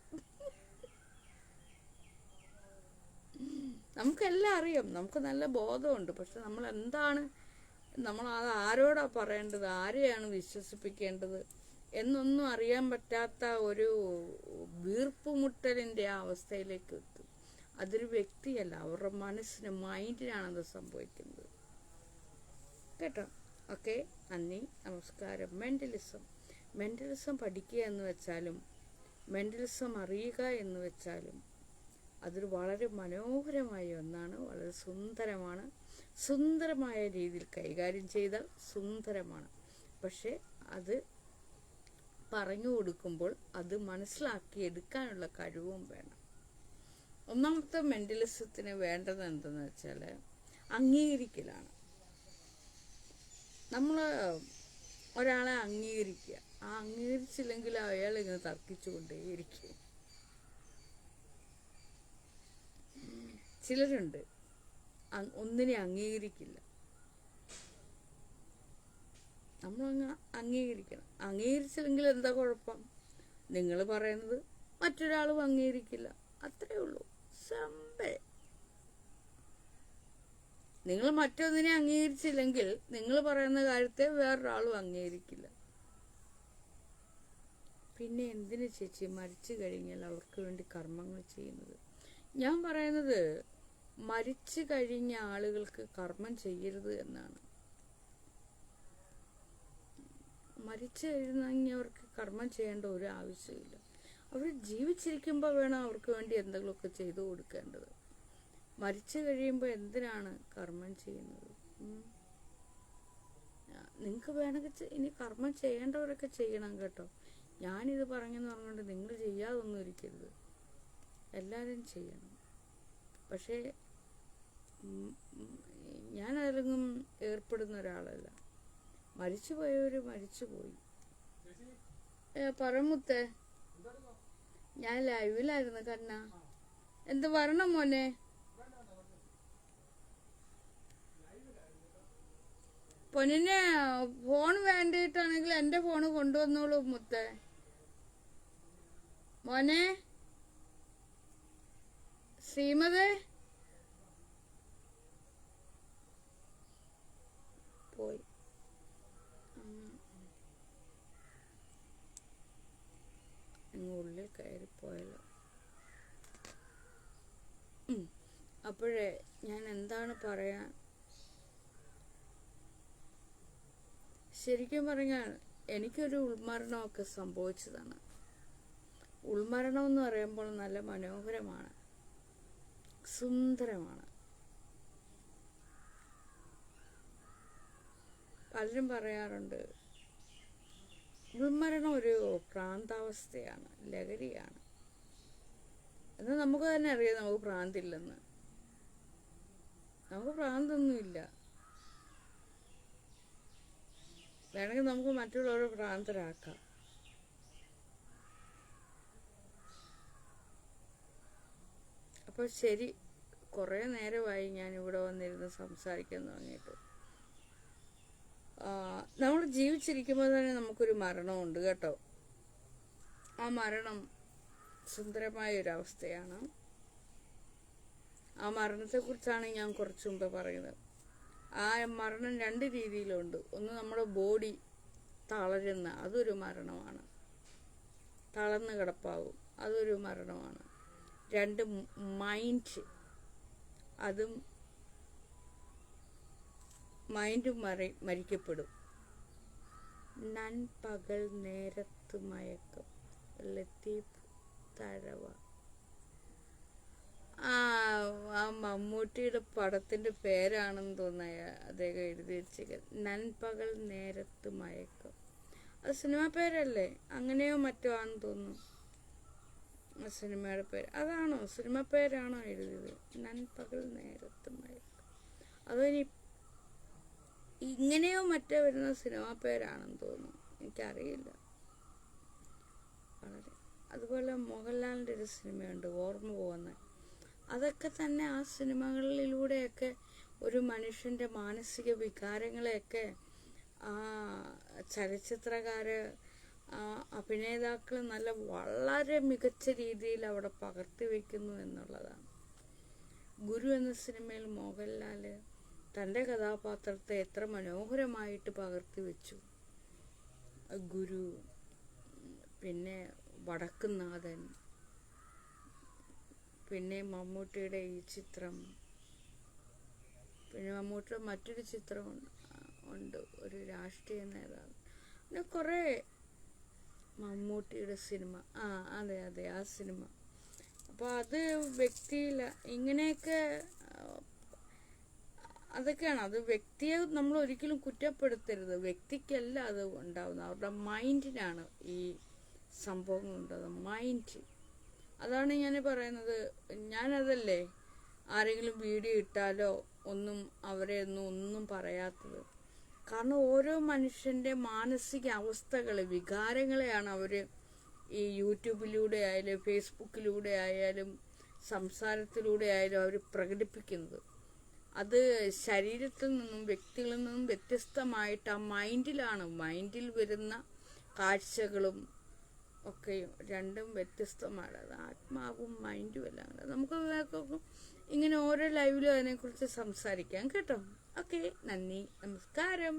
നമുക്കെല്ലാം അറിയാം, നമുക്ക് നല്ല ബോധമുണ്ട്. പക്ഷെ നമ്മൾ അത് ആരോടാ പറയേണ്ടത്, ആരെയാണ് വിശ്വസിപ്പിക്കേണ്ടത് എന്നൊന്നും അറിയാൻ പറ്റാത്ത ഒരു വീർപ്പുമുട്ടലിൻ്റെ അവസ്ഥയിലേക്ക് എത്തും. അതൊരു വ്യക്തിയല്ല, അവരുടെ മനസ്സിന്, മൈൻഡിനാണത് സംഭവിക്കുന്നത്. കേട്ടോ? ഓക്കെ, നന്ദി, നമസ്കാരം. മെൻ്റലിസം പഠിക്കുക എന്ന് വെച്ചാലും മെൻ്റലിസം അറിയുക എന്ന് വെച്ചാലും അതൊരു വളരെ മനോഹരമായ ഒന്നാണ്, വളരെ സുന്ദരമാണ്. സുന്ദരമായ രീതിയിൽ കൈകാര്യം ചെയ്താൽ സുന്ദരമാണ്. പക്ഷേ അത് പറഞ്ഞു കൊടുക്കുമ്പോൾ അത് മനസ്സിലാക്കി എടുക്കാനുള്ള കഴിവും വേണം. ഒന്നാമത്തെ മെൻ്റലിസത്തിന് വേണ്ടത് എന്തെന്ന് വെച്ചാൽ അംഗീകരിക്കലാണ്. നമ്മൾ ഒരാളെ അംഗീകരിക്കുക, ആ അംഗീകരിച്ചില്ലെങ്കിൽ അയാൾ ഇങ്ങനെ തർക്കിച്ചുകൊണ്ടേയിരിക്കും. ചിലരുണ്ട് ഒന്നിനെ അംഗീകരിക്കില്ല. നമ്മളങ്ങ് അംഗീകരിക്കണം. അംഗീകരിച്ചില്ലെങ്കിൽ എന്താ കുഴപ്പം? നിങ്ങൾ പറയുന്നത് മറ്റൊരാളും അംഗീകരിക്കില്ല, അത്രേ ഉള്ളൂ. സിമ്പിൾ. നിങ്ങൾ മറ്റൊന്നിനെ അംഗീകരിച്ചില്ലെങ്കിൽ നിങ്ങൾ പറയുന്ന കാര്യത്തെ വേറൊരാളും അംഗീകരിക്കില്ല. പിന്നെ എന്തിനു ചേച്ചി മരിച്ചു കഴിഞ്ഞാൽ അവർക്ക് വേണ്ടി കർമ്മങ്ങൾ ചെയ്യുന്നത്? ഞാൻ പറയുന്നത് മരിച്ചു കഴിഞ്ഞ ആളുകൾക്ക് കർമ്മം ചെയ്യരുത് എന്നാണ്. മരിച്ചു കഴിഞ്ഞവർക്ക് കർമ്മം ചെയ്യേണ്ട ഒരു ആവശ്യമില്ല. അവർ ജീവിച്ചിരിക്കുമ്പോൾ വേണം അവർക്ക് വേണ്ടി എന്തെങ്കിലുമൊക്കെ ചെയ്തു കൊടുക്കേണ്ടത്. മരിച്ചു കഴിയുമ്പോൾ എന്തിനാണ് കർമ്മം ചെയ്യുന്നത്? നിങ്ങൾക്ക് വേണമെങ്കിൽ ഇനി കർമ്മം ചെയ്യേണ്ടവരൊക്കെ ചെയ്യണം കേട്ടോ. ഞാനിത് പറഞ്ഞെന്ന് പറഞ്ഞുകൊണ്ട് നിങ്ങൾ ചെയ്യാതൊന്നും ഇരിക്കരുത്, എല്ലാവരും ചെയ്യണം. പക്ഷേ ഞാൻ അതിലൊന്നും ഏർപ്പെടുന്ന ഒരാളല്ല. മരിച്ചുപോയവർ മരിച്ചുപോയി. പറമുത്തേ, ഞാൻ ലൈവിലായിരുന്നു കണ്ണ. എന്ത് വരണം മോനെ? പൊന്നിനെ ഫോൺ വേണ്ടിയിട്ടാണെങ്കിൽ എൻ്റെ ഫോണ് കൊണ്ടുവന്നോളൂ മുത്തേ. മോനെ ശ്രീമതേ പോയി. ഉള്ളിൽ കയറിപ്പോയല്ലോ. അപ്പോഴേ ഞാൻ എന്താണ് പറയാൻ, ശരിക്കും പറഞ്ഞാൽ എനിക്കൊരു ഉൾമരണമൊക്കെ സംഭവിച്ചതാണ്. ഉൾമരണം എന്ന് പറയുമ്പോൾ നല്ല മനോഹരമാണ്, സുന്ദരമാണ്. പലരും പറയാറുണ്ട് ഉൾമരണം ഒരു ഭ്രാന്താവസ്ഥയാണ്, ലഹരിയാണ്. എന്നാൽ നമുക്ക് തന്നെ അറിയാം നമുക്ക് ഭ്രാന്തില്ലെന്ന്. നമുക്ക് ഭ്രാന്തൊന്നുമില്ല. വേണമെങ്കിൽ നമുക്ക് മറ്റുള്ളവരെ ഭ്രാന്തരാക്കാം. അപ്പോൾ ശരി, കുറേ നേരമായി ഞാനിവിടെ വന്നിരുന്ന് സംസാരിക്കാൻ തുടങ്ങിയിട്ട്. നമ്മൾ ജീവിച്ചിരിക്കുമ്പോൾ തന്നെ നമുക്കൊരു മരണമുണ്ട് കേട്ടോ. ആ മരണം സുന്ദരമായൊരവസ്ഥയാണ്. ആ മരണത്തെക്കുറിച്ചാണ് ഞാൻ കുറച്ച് മുമ്പ് പറയുന്നത്. ആ മരണം രണ്ട് രീതിയിലുണ്ട്. ഒന്ന്, നമ്മുടെ ബോഡി തളരുന്ന, അതൊരു മരണമാണ്. തളർന്ന് കിടപ്പാവും, അതൊരു മരണമാണ്. രണ്ട്, മൈൻഡ്, അതും മൈൻഡും മരിക്കപ്പെടും. നൻപകൽ നേരത്ത് മയക്കം. ലത്തീഫ് തഴവ. ആ മമ്മൂട്ടിയുടെ പടത്തിന്റെ പേരാണെന്ന് തോന്നുന്ന അദ്ദേഹം എഴുതി വെച്ചേക്കുന്നത്. നൻപകൽ നേരത്ത് മയക്കം. അത് സിനിമ പേരല്ലേ? അങ്ങനെയോ മറ്റോ ആണെന്ന് തോന്നുന്നു സിനിമയുടെ പേര്. അതാണോ സിനിമ പേരാണോ എഴുതിയത്? നൻപകൽ നേരത്ത് മയക്കം. അതോ ഇനി ഇങ്ങനെയോ മറ്റോ വരുന്ന സിനിമ പേരാണെന്ന് തോന്നുന്നു, എനിക്കറിയില്ല. വളരെ അതുപോലെ മോഹൻലാലിൻ്റെ ഒരു സിനിമയുണ്ട് ഓർമ്മ പോകുന്ന. അതൊക്കെ തന്നെ ആ സിനിമകളിലൂടെയൊക്കെ ഒരു മനുഷ്യൻ്റെ മാനസിക വികാരങ്ങളെയൊക്കെ ആ ചലച്ചിത്രകാര് അഭിനേതാക്കൾ വളരെ മികച്ച രീതിയിൽ അവിടെ പകർത്തി വയ്ക്കുന്നു എന്നുള്ളതാണ്. ഗുരു എന്ന സിനിമയിൽ മോഹൻലാൽ തൻ്റെ കഥാപാത്രത്തെ എത്ര മനോഹരമായിട്ട് പകർത്തി വെച്ചു. ഗുരു, പിന്നെ വടക്കുംനാഥൻ, പിന്നെ മമ്മൂട്ടിയുടെ ഈ ചിത്രം, പിന്നെ മമ്മൂട്ടിയുടെ മറ്റൊരു ചിത്രം ഉണ്ട്, ഒരു രാഷ്ട്രീയ നേതാവ്. പിന്നെ കുറേ മമ്മൂട്ടിയുടെ സിനിമ, അതെ അതെ ആ സിനിമ. അപ്പോൾ അത് വ്യക്തിയില ഇങ്ങനെയൊക്കെ അതൊക്കെയാണ്. അത് വ്യക്തിയെ നമ്മൾ ഒരിക്കലും കുറ്റപ്പെടുത്തരുത്. വ്യക്തിക്കല്ല അത് ഉണ്ടാവുന്നത്, അവരുടെ മൈൻഡിനാണ് ഈ സംഭവങ്ങൾ ഉണ്ടാകുന്നത്. മൈൻഡ്, അതാണ് ഞാൻ പറയുന്നത്. ഞാനതല്ലേ ആരെങ്കിലും വീഡിയോ ഇട്ടാലോ അവരെ ഒന്നും പറയാത്തത്. കാരണം ഓരോ മനുഷ്യൻ്റെ മാനസിക അവസ്ഥകൾ, വികാരങ്ങളെയാണ് അവർ ഈ യൂട്യൂബിലൂടെ ആയാലും ഫേസ്ബുക്കിലൂടെ ആയാലും സംസാരത്തിലൂടെ ആയാലും അവർ പ്രകടിപ്പിക്കുന്നത്. അത് ശരീരത്തിൽ നിന്നും വ്യക്തികളിൽ നിന്നും വ്യത്യസ്തമായിട്ട് ആ മൈൻഡിൽ വരുന്ന കാഴ്ചകളും ഒക്കെയും രണ്ടും വ്യത്യസ്തമാണ്. അത് ആത്മാവും മൈൻഡും എല്ലാം കൂടെ. നമുക്ക് ഇങ്ങനെ ഓരോ ലൈവിലും അതിനെക്കുറിച്ച് സംസാരിക്കാം കേട്ടോ. ഓക്കെ, നന്ദി, നമസ്കാരം.